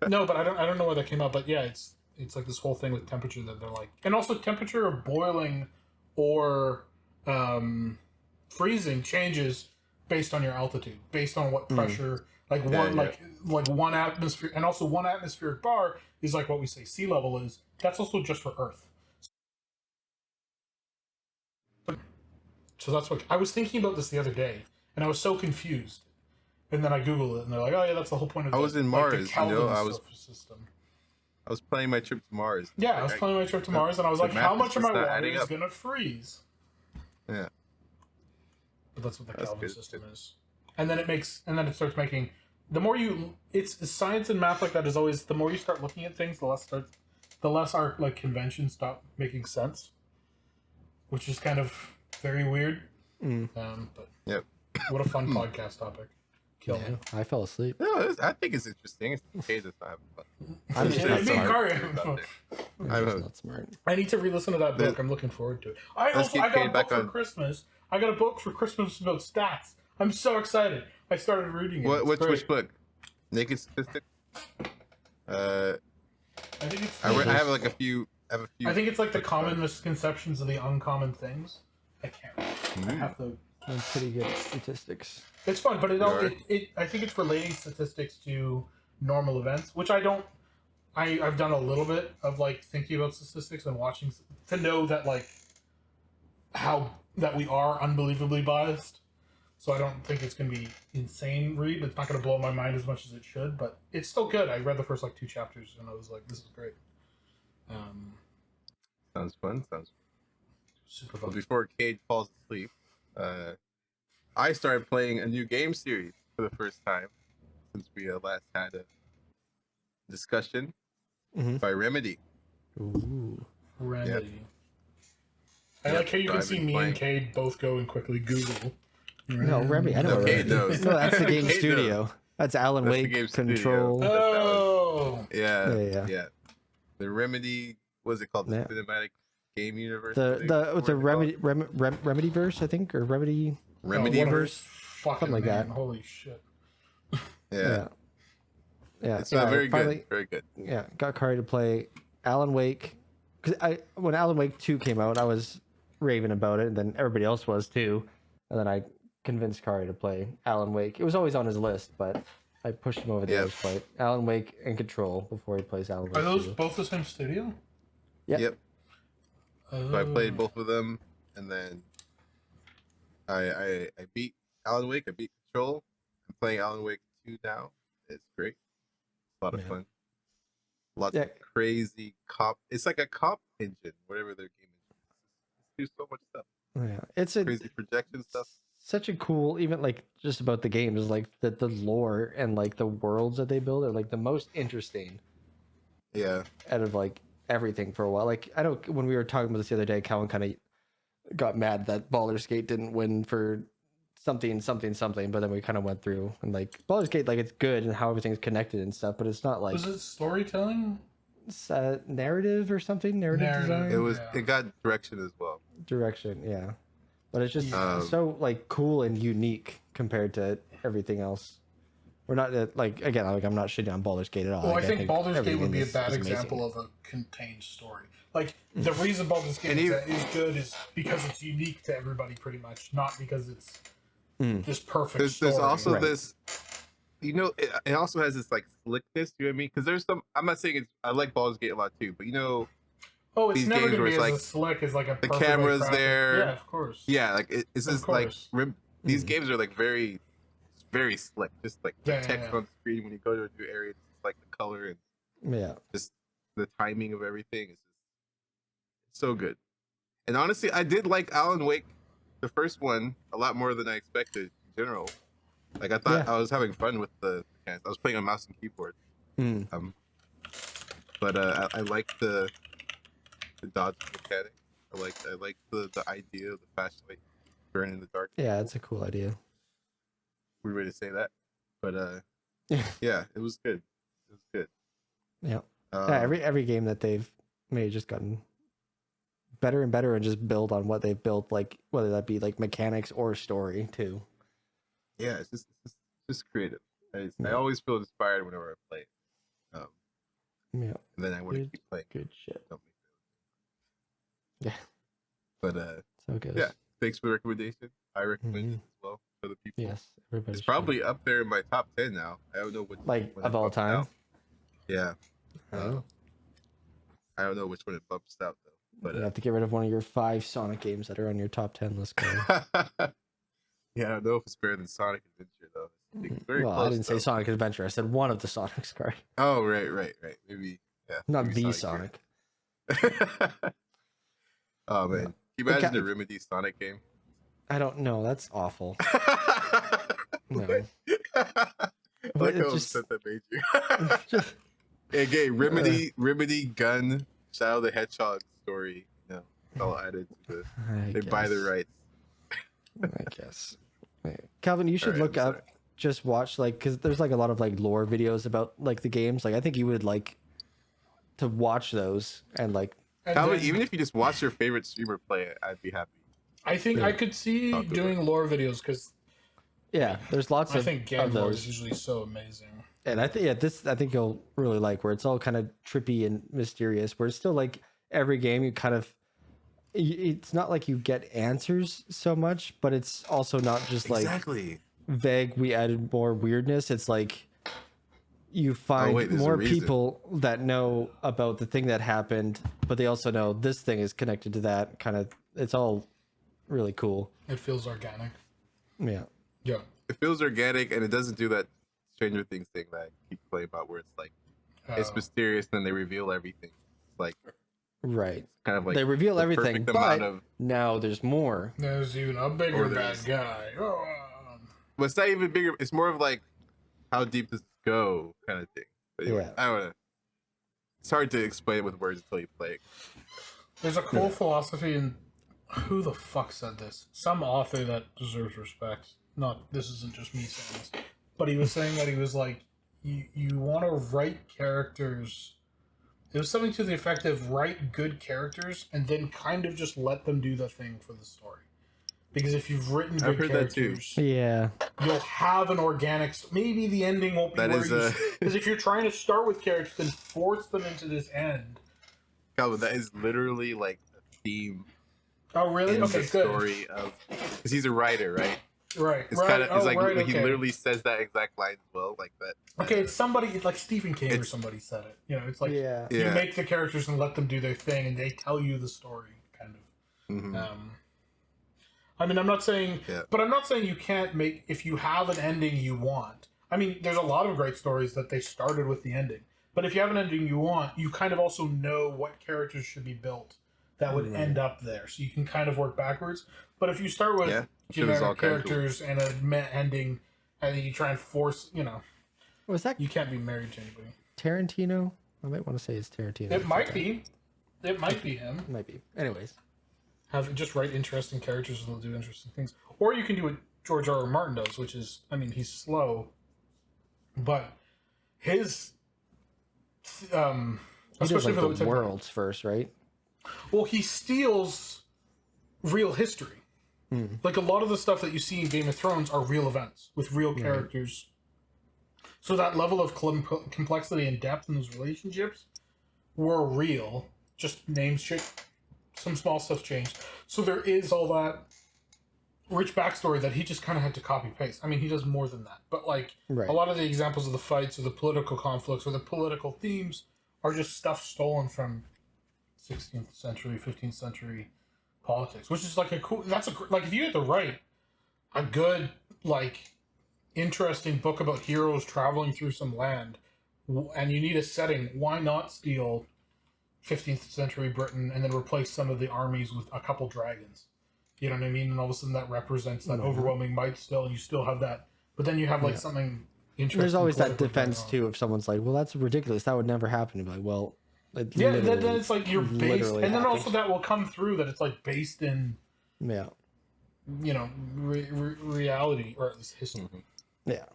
[SPEAKER 1] No, but I don't know where that came out. But yeah, it's like this whole thing with temperature that they're like, and also temperature of boiling or freezing changes based on your altitude, based on what pressure. Like one atmosphere, and also one atmospheric bar is like what we say sea level is. That's also just for Earth. So that's what I was thinking about this the other day, and I was so confused. And then I Googled it, and they're like, "Oh yeah, that's the whole point of."
[SPEAKER 3] I was in
[SPEAKER 1] like, the
[SPEAKER 3] Mars,
[SPEAKER 1] Kelvin
[SPEAKER 3] I was-
[SPEAKER 1] system.
[SPEAKER 3] I was planning my trip to Mars.
[SPEAKER 1] Yeah, I was planning my trip to Mars, and I was
[SPEAKER 3] the
[SPEAKER 1] like,
[SPEAKER 3] math
[SPEAKER 1] "How
[SPEAKER 3] is
[SPEAKER 1] much of
[SPEAKER 3] just
[SPEAKER 1] my
[SPEAKER 3] not
[SPEAKER 1] water
[SPEAKER 3] adding
[SPEAKER 1] is
[SPEAKER 3] up.
[SPEAKER 1] gonna freeze?"
[SPEAKER 3] Yeah.
[SPEAKER 1] But that's what the
[SPEAKER 3] That's
[SPEAKER 1] Kelvin
[SPEAKER 3] good.
[SPEAKER 1] system is. And then it starts making. The more it's science and math like that is always. The more you start looking at things, the less our like conventions stop making sense, which is kind of very weird. But
[SPEAKER 3] Yep.
[SPEAKER 1] what a fun podcast topic. Kill me.
[SPEAKER 2] I fell asleep.
[SPEAKER 3] No, I think it's interesting. It's okay to have fun.
[SPEAKER 2] I'm just
[SPEAKER 1] Yeah,
[SPEAKER 2] not
[SPEAKER 1] me and
[SPEAKER 2] smart.
[SPEAKER 1] Kari-
[SPEAKER 2] I'm just not smart.
[SPEAKER 1] I need to re-listen to that book. I'm looking forward to it. I
[SPEAKER 3] Let's get
[SPEAKER 1] got a
[SPEAKER 3] Kate
[SPEAKER 1] book
[SPEAKER 3] back
[SPEAKER 1] for
[SPEAKER 3] on.
[SPEAKER 1] Christmas. I got a book for Christmas about stats. I'm so excited. I started reading it. It's great.
[SPEAKER 3] Which book? Naked Statistics.
[SPEAKER 1] I think it's.
[SPEAKER 3] I have like a few.
[SPEAKER 1] I think it's like the common misconceptions of the uncommon things. I can't. I have to.
[SPEAKER 2] I'm pretty good at statistics.
[SPEAKER 1] It's fun, but
[SPEAKER 3] are?
[SPEAKER 1] I think it's relating statistics to normal events, which I don't. I've done a little bit of like thinking about statistics and watching to know that like how that we are unbelievably biased. So I don't think it's going to be insane read. It's not going to blow my mind as much as it should, but it's still good. I read the first like 2 chapters and I was like, this is great.
[SPEAKER 3] Sounds fun.
[SPEAKER 1] Super
[SPEAKER 3] Well,
[SPEAKER 1] fun.
[SPEAKER 3] before Cade falls asleep, I started playing a new game series for the first time since we last had a discussion
[SPEAKER 2] Mhm.
[SPEAKER 3] by Remedy.
[SPEAKER 2] Ooh.
[SPEAKER 1] Remedy. I
[SPEAKER 3] Yep,
[SPEAKER 1] like how you
[SPEAKER 3] so
[SPEAKER 1] can
[SPEAKER 3] I've
[SPEAKER 1] see
[SPEAKER 3] been
[SPEAKER 1] me
[SPEAKER 3] playing.
[SPEAKER 1] and Cade both go and quickly Google.
[SPEAKER 2] No, Remy. I know
[SPEAKER 3] No,
[SPEAKER 2] what
[SPEAKER 3] Cade
[SPEAKER 2] Remy
[SPEAKER 3] knows.
[SPEAKER 2] is. No, that's the game
[SPEAKER 3] Cade
[SPEAKER 2] studio. That's Alan
[SPEAKER 3] That's the
[SPEAKER 2] Wake
[SPEAKER 3] game studio.
[SPEAKER 2] Control.
[SPEAKER 1] Oh,
[SPEAKER 3] Yeah. The Remedy, what's it called? The
[SPEAKER 2] Yeah.
[SPEAKER 3] Cinematic Game Universe.
[SPEAKER 2] The
[SPEAKER 3] I think is what they call
[SPEAKER 2] Remedy
[SPEAKER 3] it.
[SPEAKER 2] Remedyverse, I think, or Remedy.
[SPEAKER 3] Remedyverse.
[SPEAKER 1] Fucking
[SPEAKER 2] Something like
[SPEAKER 1] man.
[SPEAKER 2] that.
[SPEAKER 1] Holy shit.
[SPEAKER 3] Yeah.
[SPEAKER 2] Yeah.
[SPEAKER 3] It's
[SPEAKER 2] yeah,
[SPEAKER 3] very
[SPEAKER 2] finally,
[SPEAKER 3] good. Very good.
[SPEAKER 2] Yeah, got Kari to play Alan Wake. Because when Alan Wake 2 came out, I was raving about it, and then everybody else was too. And then I convinced Kari to play Alan Wake. It was always on his list, but I pushed him over the
[SPEAKER 3] Yep.
[SPEAKER 2] edge quite. Alan Wake and Control before he plays Alan Wake.
[SPEAKER 1] Are those
[SPEAKER 2] 2.
[SPEAKER 1] both the same studio?
[SPEAKER 3] Yep.
[SPEAKER 1] Oh.
[SPEAKER 3] So I played both of them, and then I beat Alan Wake. I beat Control. I'm playing Alan Wake 2 now. It's great. It's a lot of
[SPEAKER 2] Yeah.
[SPEAKER 3] fun. Lots
[SPEAKER 2] Yeah.
[SPEAKER 3] of crazy cop. It's like a cop engine, whatever their game engine is. It's do so much stuff.
[SPEAKER 2] Yeah, it's a
[SPEAKER 3] Crazy projection stuff.
[SPEAKER 2] such a cool, even like just about the game is like the lore and like the worlds that they build are like the most interesting
[SPEAKER 3] Yeah.
[SPEAKER 2] out of like everything for a while. Like I know when we were talking about this the other day, Calvin kind of got mad that Baldur's Gate didn't win for something, but then we kind of went through and like Baldur's Gate, like it's good and how everything's connected and stuff, but it's not like
[SPEAKER 1] Was it storytelling?
[SPEAKER 2] it's, narrative or something, narrative design.
[SPEAKER 3] It was.
[SPEAKER 1] Yeah.
[SPEAKER 3] It got direction as well.
[SPEAKER 2] Direction, yeah, but it's just
[SPEAKER 1] Yeah.
[SPEAKER 2] so like cool and unique compared to everything else. We're not like again, like I'm not shitting on Baldur's Gate at all.
[SPEAKER 1] Well,
[SPEAKER 2] Like,
[SPEAKER 1] I think Baldur's Gate
[SPEAKER 2] everything
[SPEAKER 1] would
[SPEAKER 2] in
[SPEAKER 1] be a
[SPEAKER 2] this
[SPEAKER 1] bad
[SPEAKER 2] is amazing.
[SPEAKER 1] example of a contained story. Like, the reason Baldur's Gate
[SPEAKER 3] And
[SPEAKER 1] is good is because it's unique to everybody, pretty much, not because it's this perfect
[SPEAKER 3] There's
[SPEAKER 1] story.
[SPEAKER 3] also
[SPEAKER 2] Right.
[SPEAKER 3] this. You know, it also has this like slickness. You know what I mean? Because there's some. I'm not saying it's. I like Baldur's Gate a lot too, but you know,
[SPEAKER 1] Oh, it's
[SPEAKER 3] these
[SPEAKER 1] never
[SPEAKER 3] games
[SPEAKER 1] going to
[SPEAKER 3] where
[SPEAKER 1] be
[SPEAKER 3] it's
[SPEAKER 1] as
[SPEAKER 3] like
[SPEAKER 1] slick as like a
[SPEAKER 3] the
[SPEAKER 1] perfectly
[SPEAKER 3] camera's
[SPEAKER 1] crafted-
[SPEAKER 3] there.
[SPEAKER 1] Yeah, of course.
[SPEAKER 3] yeah, like it's
[SPEAKER 1] Of
[SPEAKER 3] just like
[SPEAKER 1] course.
[SPEAKER 3] these games are like very slick. Just like the
[SPEAKER 1] Yeah,
[SPEAKER 3] text
[SPEAKER 1] yeah.
[SPEAKER 3] on the screen when you go to a new area, it's like the color and
[SPEAKER 2] Yeah,
[SPEAKER 3] just the timing of everything is just so good. And honestly, I did like Alan Wake, the first one, a lot more than I expected in general. Like I thought
[SPEAKER 2] Yeah.
[SPEAKER 3] I was having fun with the mechanics. I was playing on mouse and keyboard.
[SPEAKER 2] Mm.
[SPEAKER 3] But I like the dodge mechanic. I like the idea of the flashlight burn in the dark.
[SPEAKER 2] yeah, it's a cool idea.
[SPEAKER 3] Weird way to say that, but yeah, it was good. It was good.
[SPEAKER 2] Yeah.
[SPEAKER 3] Um,
[SPEAKER 2] Yeah, every game that they've made just gotten better and better and just build on what they've built, like whether that be like mechanics or story too.
[SPEAKER 3] yeah, it's just creative. I
[SPEAKER 2] Yeah.
[SPEAKER 3] always feel inspired whenever I play it.
[SPEAKER 2] Yeah,
[SPEAKER 3] And then I want to
[SPEAKER 2] Good.
[SPEAKER 3] keep playing.
[SPEAKER 2] good shit.
[SPEAKER 3] Don't
[SPEAKER 2] Yeah,
[SPEAKER 3] But
[SPEAKER 2] so good.
[SPEAKER 3] yeah, thanks for the recommendation. I recommend
[SPEAKER 2] Mhm.
[SPEAKER 3] it as well for the people.
[SPEAKER 2] Yes, everybody.
[SPEAKER 3] It's probably up there in my top 10 now. I don't know which
[SPEAKER 2] like
[SPEAKER 3] one
[SPEAKER 2] of
[SPEAKER 3] it
[SPEAKER 2] all
[SPEAKER 3] bumps
[SPEAKER 2] time.
[SPEAKER 3] out. Yeah,
[SPEAKER 2] Oh,
[SPEAKER 3] I don't know which one it bumps out though. But
[SPEAKER 2] you have to get rid of one of your 5 Sonic games that are on your top 10 list. Corey.
[SPEAKER 3] yeah, I don't know if it's better than Sonic Adventure though. I think it's very
[SPEAKER 2] Well,
[SPEAKER 3] close,
[SPEAKER 2] I didn't say
[SPEAKER 3] though.
[SPEAKER 2] Sonic Adventure. I said one of the Sonics, Corey.
[SPEAKER 3] Oh, right. Maybe, yeah.
[SPEAKER 2] Not
[SPEAKER 3] maybe
[SPEAKER 2] the
[SPEAKER 3] Sonic.
[SPEAKER 2] Sonic.
[SPEAKER 3] Oh man,
[SPEAKER 2] Yeah.
[SPEAKER 3] can you imagine
[SPEAKER 2] Okay.
[SPEAKER 3] a Remedy Sonic game?
[SPEAKER 2] I don't know. That's awful. No.
[SPEAKER 3] I
[SPEAKER 2] But
[SPEAKER 3] like
[SPEAKER 2] it
[SPEAKER 3] how
[SPEAKER 2] just-
[SPEAKER 3] upset that made you. Again, Remedy gun Shadow the Hedgehog story. You know, it's all added to the. They buy the rights.
[SPEAKER 2] I guess. Yeah. Calvin, you should
[SPEAKER 3] Alright,
[SPEAKER 2] look
[SPEAKER 3] I'm
[SPEAKER 2] up,
[SPEAKER 3] sorry.
[SPEAKER 2] just watch like, because there's like a lot of like lore videos about like the games. Like I think you would like to watch those and like,
[SPEAKER 1] And
[SPEAKER 3] Calvin,
[SPEAKER 1] then
[SPEAKER 3] even if you just watch your favorite streamer play it, I'd be happy.
[SPEAKER 1] I think
[SPEAKER 2] Yeah.
[SPEAKER 1] I could see
[SPEAKER 3] Talk about
[SPEAKER 1] doing lore videos because
[SPEAKER 2] yeah, there's lots
[SPEAKER 1] I
[SPEAKER 2] of,
[SPEAKER 1] think
[SPEAKER 2] of
[SPEAKER 1] game lore is
[SPEAKER 2] those.
[SPEAKER 1] usually so amazing.
[SPEAKER 2] And I think I think you'll really like where it's all kind of trippy and mysterious. Where it's still like every game you kind of, it's not like you get answers so much, but it's also not just like
[SPEAKER 3] Exactly.
[SPEAKER 2] vague. We added more weirdness. It's like you find
[SPEAKER 3] wait, there's a
[SPEAKER 2] more
[SPEAKER 3] reason.
[SPEAKER 2] people that know about the thing that happened, but they also know this thing is connected to that. Kind of, it's all really cool.
[SPEAKER 1] It feels organic.
[SPEAKER 2] Yeah,
[SPEAKER 1] Yeah.
[SPEAKER 3] It feels organic and it doesn't do that Stranger Things thing that I keep playing about where it's like it's
[SPEAKER 1] Oh.
[SPEAKER 3] mysterious and then they reveal everything. It's like
[SPEAKER 2] right.
[SPEAKER 3] kind of like
[SPEAKER 2] They reveal
[SPEAKER 3] the
[SPEAKER 2] everything,
[SPEAKER 3] perfect
[SPEAKER 2] but
[SPEAKER 3] amount of.
[SPEAKER 2] now there's more.
[SPEAKER 1] There's even a bigger
[SPEAKER 3] Or
[SPEAKER 1] bad
[SPEAKER 3] there's-
[SPEAKER 1] guy. Oh.
[SPEAKER 3] But it's not even bigger. It's more of like how deep does it go kind of thing. But anyway,
[SPEAKER 2] Yeah.
[SPEAKER 3] I don't know. It's hard to explain it with words until you play it.
[SPEAKER 1] There's a cool philosophy in who the fuck said this? Some author that deserves respect. Not this isn't just me saying this. But he was saying that he was like, you want to write characters. It was something to the effect of write good characters and then kind of just let them do the thing for the story. Because if you've written
[SPEAKER 3] I've
[SPEAKER 1] good
[SPEAKER 3] heard that too.
[SPEAKER 1] characters,
[SPEAKER 2] Yeah,
[SPEAKER 1] you'll have an organic. Maybe the ending won't be
[SPEAKER 3] That
[SPEAKER 1] where
[SPEAKER 3] is
[SPEAKER 1] you.
[SPEAKER 3] a-
[SPEAKER 1] Because if you're trying to start with characters, then force them into this end.
[SPEAKER 3] Calvin, that is literally like a theme
[SPEAKER 1] Oh really?
[SPEAKER 3] in
[SPEAKER 1] Okay,
[SPEAKER 3] the
[SPEAKER 1] good.
[SPEAKER 3] story of because he's a writer, right?
[SPEAKER 1] Right.
[SPEAKER 3] It's
[SPEAKER 1] right.
[SPEAKER 3] kind of
[SPEAKER 1] Oh,
[SPEAKER 3] it's like
[SPEAKER 1] right,
[SPEAKER 3] he
[SPEAKER 1] okay.
[SPEAKER 3] literally says that exact line as well, like that.
[SPEAKER 1] Okay, it's somebody. It's like Stephen King or
[SPEAKER 3] It's-
[SPEAKER 1] somebody said it. You know, it's like
[SPEAKER 2] Yeah.
[SPEAKER 1] you
[SPEAKER 3] Yeah.
[SPEAKER 1] make the characters and let them do their thing, and they tell you the story, kind of.
[SPEAKER 3] Mhm.
[SPEAKER 1] I mean, I'm not saying,
[SPEAKER 3] Yeah.
[SPEAKER 1] but I'm not saying you can't make if you have an ending you want. I mean, there's a lot of great stories that they started with the ending, but if you have an ending you want, you kind of also know what characters should be built that would end up there, so you can kind of work backwards. But if you start with
[SPEAKER 3] Yeah. Sure, there's all
[SPEAKER 1] generic
[SPEAKER 3] kinds of-
[SPEAKER 1] characters and a ending, and then you try and force,
[SPEAKER 2] Was that
[SPEAKER 1] you can't be married to anybody.
[SPEAKER 2] Tarantino? I might want to say it's Tarantino.
[SPEAKER 1] It might be. It might be him.
[SPEAKER 2] It might be. Anyways.
[SPEAKER 1] Have just write interesting characters and they'll do interesting things. Or you can do what George R. R. Martin does, which is, I mean, he's slow, but his,
[SPEAKER 2] He does
[SPEAKER 1] especially
[SPEAKER 2] like
[SPEAKER 1] for
[SPEAKER 2] the
[SPEAKER 1] the
[SPEAKER 2] worlds first, right?
[SPEAKER 1] well, he steals real history. Like a lot of the stuff that you see in Game of Thrones are real events with real characters. So that level of complexity and depth in those relationships were real. Just names shit. Some small stuff changed. So there is all that rich backstory that he just kind of had to copy paste. I mean, he does more than that. But like
[SPEAKER 2] Right.
[SPEAKER 1] a lot of the examples of the fights or the political conflicts or the political themes are just stuff stolen from 16th century, 15th century politics, which is like a cool. Like if you had to write a good like interesting book about heroes traveling through some land, and you need a setting, why not steal 15th century Britain and then replace some of the armies with a couple dragons? You know what I mean? And all of a sudden that represents that overwhelming might still, and you still have that. But then you have like something interesting.
[SPEAKER 2] There's always that
[SPEAKER 1] politically
[SPEAKER 2] defense
[SPEAKER 1] going on.
[SPEAKER 2] too if someone's like, well, that's ridiculous. That would never happen. You'd be like, well, it
[SPEAKER 1] Yeah, then
[SPEAKER 2] literally-
[SPEAKER 1] it's like you're based,
[SPEAKER 2] literally
[SPEAKER 1] and then
[SPEAKER 2] happened.
[SPEAKER 1] also that will come through that it's like based in,
[SPEAKER 2] Yeah.
[SPEAKER 1] reality, or at least history.
[SPEAKER 2] Yeah.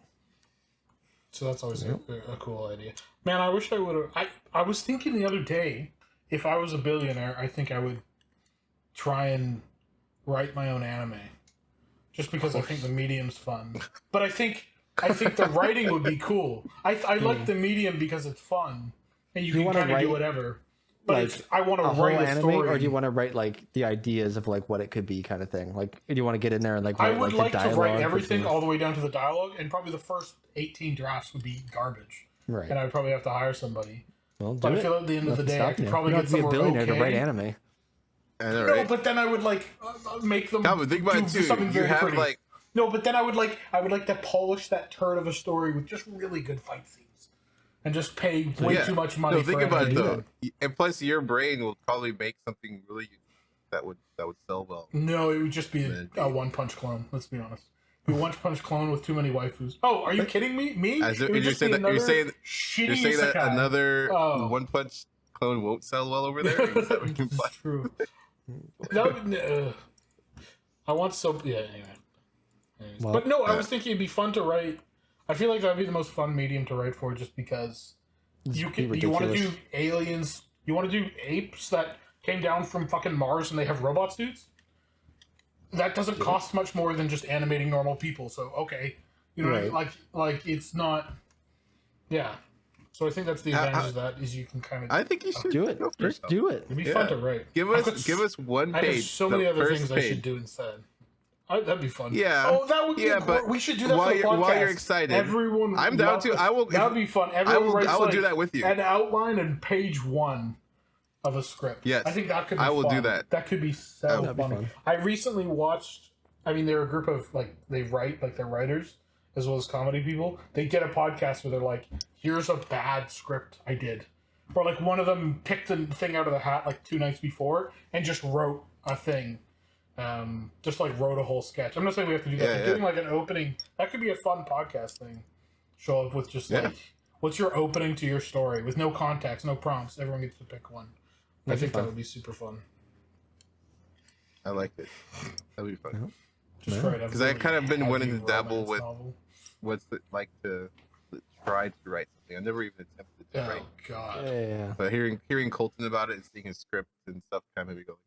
[SPEAKER 1] So that's always a cool idea. Man, I wish I would have. I was thinking the other day, if I was a billionaire, I think I would try and write my own anime, just because I think the medium's fun. But I think the writing would be cool. I like the medium because it's fun, and you can
[SPEAKER 2] wanna
[SPEAKER 1] kind of do
[SPEAKER 2] write,
[SPEAKER 1] whatever. But
[SPEAKER 2] like,
[SPEAKER 1] I want to
[SPEAKER 2] A whole
[SPEAKER 1] write a
[SPEAKER 2] anime,
[SPEAKER 1] story.
[SPEAKER 2] or do you want to write like the ideas of like what it could be, kind of thing? Like, do you want to get in there and like
[SPEAKER 1] I
[SPEAKER 2] write
[SPEAKER 1] would
[SPEAKER 2] the
[SPEAKER 1] like to
[SPEAKER 2] dialogue
[SPEAKER 1] write everything
[SPEAKER 2] between-
[SPEAKER 1] all the way down to the dialogue, and probably the first 18 drafts would be garbage.
[SPEAKER 2] Right.
[SPEAKER 1] And I'd probably have to hire somebody.
[SPEAKER 2] Well, do
[SPEAKER 1] But I
[SPEAKER 2] it.
[SPEAKER 1] feel at the end of the
[SPEAKER 2] Nothing
[SPEAKER 1] day, I
[SPEAKER 2] stopping
[SPEAKER 1] could
[SPEAKER 2] you.
[SPEAKER 1] probably
[SPEAKER 2] You don't
[SPEAKER 1] get
[SPEAKER 2] have to be a
[SPEAKER 1] somewhere
[SPEAKER 2] billionaire to write
[SPEAKER 1] okay.
[SPEAKER 2] anime.
[SPEAKER 3] I know,
[SPEAKER 1] No,
[SPEAKER 3] right?
[SPEAKER 1] but then I would like make them
[SPEAKER 3] Calvin, think about it
[SPEAKER 1] do
[SPEAKER 3] too.
[SPEAKER 1] something
[SPEAKER 3] You
[SPEAKER 1] very
[SPEAKER 3] have
[SPEAKER 1] pretty.
[SPEAKER 3] like
[SPEAKER 1] No, but then I would like to polish that turd of a story with just really good fight scenes, and just pay way
[SPEAKER 3] yeah.
[SPEAKER 1] too much money.
[SPEAKER 3] No,
[SPEAKER 1] for
[SPEAKER 3] think about it
[SPEAKER 1] animation.
[SPEAKER 3] though. And plus, your brain will probably make something really that would sell well.
[SPEAKER 1] No, it would just be
[SPEAKER 3] Man.
[SPEAKER 1] a one-punch clone. Let's be honest. A one-punch clone with too many waifus. Oh, are you kidding me? Me?
[SPEAKER 3] As
[SPEAKER 1] It
[SPEAKER 3] if
[SPEAKER 1] would
[SPEAKER 3] you're
[SPEAKER 1] just be
[SPEAKER 3] saying that you're
[SPEAKER 1] another
[SPEAKER 3] saying
[SPEAKER 1] shitty
[SPEAKER 3] you're saying that
[SPEAKER 1] isekai.
[SPEAKER 3] another
[SPEAKER 1] Oh.
[SPEAKER 3] One Punch clone won't sell well over there. Is that what you
[SPEAKER 1] It's
[SPEAKER 3] imply?
[SPEAKER 1] true. That would, I want so anyway. Anyways.
[SPEAKER 2] Well,
[SPEAKER 1] but no, I was thinking it'd be fun to write. I feel like that'd be the most fun medium to write for, just because you
[SPEAKER 2] be
[SPEAKER 1] can. You want to
[SPEAKER 2] ridiculous.
[SPEAKER 1] do aliens. You want to do apes that came down from fucking Mars and they have robot suits. That doesn't cost much more than just animating normal people. So okay, you know,
[SPEAKER 2] Right.
[SPEAKER 1] like it's not. Yeah. So I think that's the advantage of that is you can kind of.
[SPEAKER 3] I think you should
[SPEAKER 2] Do it.
[SPEAKER 3] Go for
[SPEAKER 2] Just
[SPEAKER 3] yourself.
[SPEAKER 2] do it.
[SPEAKER 1] It'd be
[SPEAKER 3] Yeah.
[SPEAKER 1] fun to write.
[SPEAKER 3] Give
[SPEAKER 1] I've got
[SPEAKER 3] us one
[SPEAKER 1] I
[SPEAKER 3] page.
[SPEAKER 1] have so
[SPEAKER 3] the
[SPEAKER 1] many other
[SPEAKER 3] first
[SPEAKER 1] things I
[SPEAKER 3] page.
[SPEAKER 1] should do instead. That'd be fun.
[SPEAKER 3] Yeah.
[SPEAKER 1] Oh, that would be.
[SPEAKER 3] Yeah, but
[SPEAKER 1] we should do that
[SPEAKER 3] while
[SPEAKER 1] for the
[SPEAKER 3] you're-
[SPEAKER 1] podcast.
[SPEAKER 3] while you're excited,
[SPEAKER 1] everyone.
[SPEAKER 3] I'm down to- I will-
[SPEAKER 1] That would be fun. Everyone writes
[SPEAKER 3] I will
[SPEAKER 1] like
[SPEAKER 3] do that with you.
[SPEAKER 1] an outline and page one of a script.
[SPEAKER 3] Yes.
[SPEAKER 1] I think that could be
[SPEAKER 3] I will
[SPEAKER 1] fun.
[SPEAKER 3] do that.
[SPEAKER 1] That could be so
[SPEAKER 2] That'd be
[SPEAKER 1] funny.
[SPEAKER 2] fun.
[SPEAKER 1] I recently watched. I mean, they're a group of they write they're writers as well as comedy people. They did a podcast where they're like, "Here's a bad script I did," or like one of them picked the thing out of the hat like 2 nights before and just wrote a thing. Just like wrote a whole sketch. I'm not saying we have to do that.
[SPEAKER 3] Yeah,
[SPEAKER 1] but
[SPEAKER 3] yeah.
[SPEAKER 1] doing like an opening, that could be a fun podcast thing. Show up with just
[SPEAKER 3] Yeah.
[SPEAKER 1] like, what's your opening to your story with no context, no prompts. Everyone gets to pick one. I think that would be super fun.
[SPEAKER 3] I like it. That'd be fun.
[SPEAKER 1] Just write a
[SPEAKER 3] 'Cause I
[SPEAKER 1] really
[SPEAKER 3] kind of been wanting
[SPEAKER 1] heavy
[SPEAKER 3] to dabble
[SPEAKER 1] romance
[SPEAKER 3] with-
[SPEAKER 1] novel.
[SPEAKER 3] What's it like to try to write something? I've never even attempted to
[SPEAKER 1] Oh
[SPEAKER 3] write.
[SPEAKER 1] god.
[SPEAKER 2] Yeah.
[SPEAKER 3] But hearing Colton about it and seeing his script and stuff kind of made me go.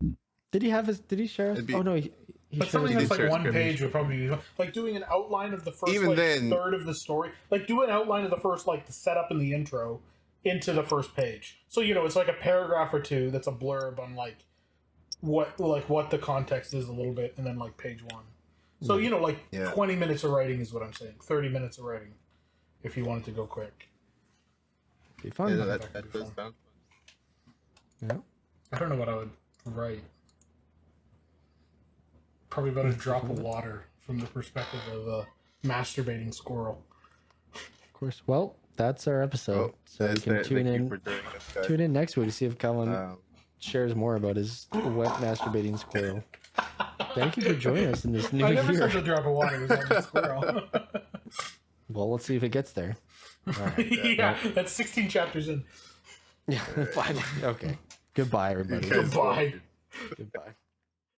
[SPEAKER 2] Did he have his? Did he share?
[SPEAKER 3] It'd be-
[SPEAKER 2] Oh no, he
[SPEAKER 1] But
[SPEAKER 2] shared
[SPEAKER 1] something
[SPEAKER 2] his-
[SPEAKER 1] that's like
[SPEAKER 3] share
[SPEAKER 1] one
[SPEAKER 3] script.
[SPEAKER 1] page would probably be fun. Like doing an outline of the first
[SPEAKER 3] Even
[SPEAKER 1] like,
[SPEAKER 3] then-
[SPEAKER 1] third of the story. Like do an outline of the first the setup and the intro into the first page. So it's like a paragraph or two that's a blurb on what the context is a little bit, and then like page one. So, you know, like
[SPEAKER 3] Yeah.
[SPEAKER 1] 20 minutes of writing is what I'm saying. 30 minutes of writing if you wanted to go quick.
[SPEAKER 2] Be fun.
[SPEAKER 3] Yeah,
[SPEAKER 1] that
[SPEAKER 3] that,
[SPEAKER 1] could
[SPEAKER 3] that
[SPEAKER 1] be
[SPEAKER 3] does
[SPEAKER 1] fun.
[SPEAKER 3] sound
[SPEAKER 2] Yeah.
[SPEAKER 1] I don't know what I would write. Probably about a drop of water from the perspective of a masturbating squirrel.
[SPEAKER 2] Of course. Well, that's our episode.
[SPEAKER 3] Oh,
[SPEAKER 2] So you
[SPEAKER 3] that's
[SPEAKER 2] can
[SPEAKER 3] it.
[SPEAKER 2] tune
[SPEAKER 3] Thank you
[SPEAKER 2] in.
[SPEAKER 3] for joining us, guys.
[SPEAKER 2] Tune in next week to see if Colin
[SPEAKER 3] Um,
[SPEAKER 2] shares more about his wet masturbating squirrel. Thank you for joining us in this new
[SPEAKER 1] I never
[SPEAKER 2] year.
[SPEAKER 1] said the drop of water was on the squirrel.
[SPEAKER 2] Well, let's see if it gets there. All right.
[SPEAKER 1] Yeah, that's 16 chapters in.
[SPEAKER 2] Yeah. Fine. Okay. Goodbye, everybody.
[SPEAKER 3] you guys
[SPEAKER 1] Goodbye.
[SPEAKER 3] will-
[SPEAKER 2] Goodbye.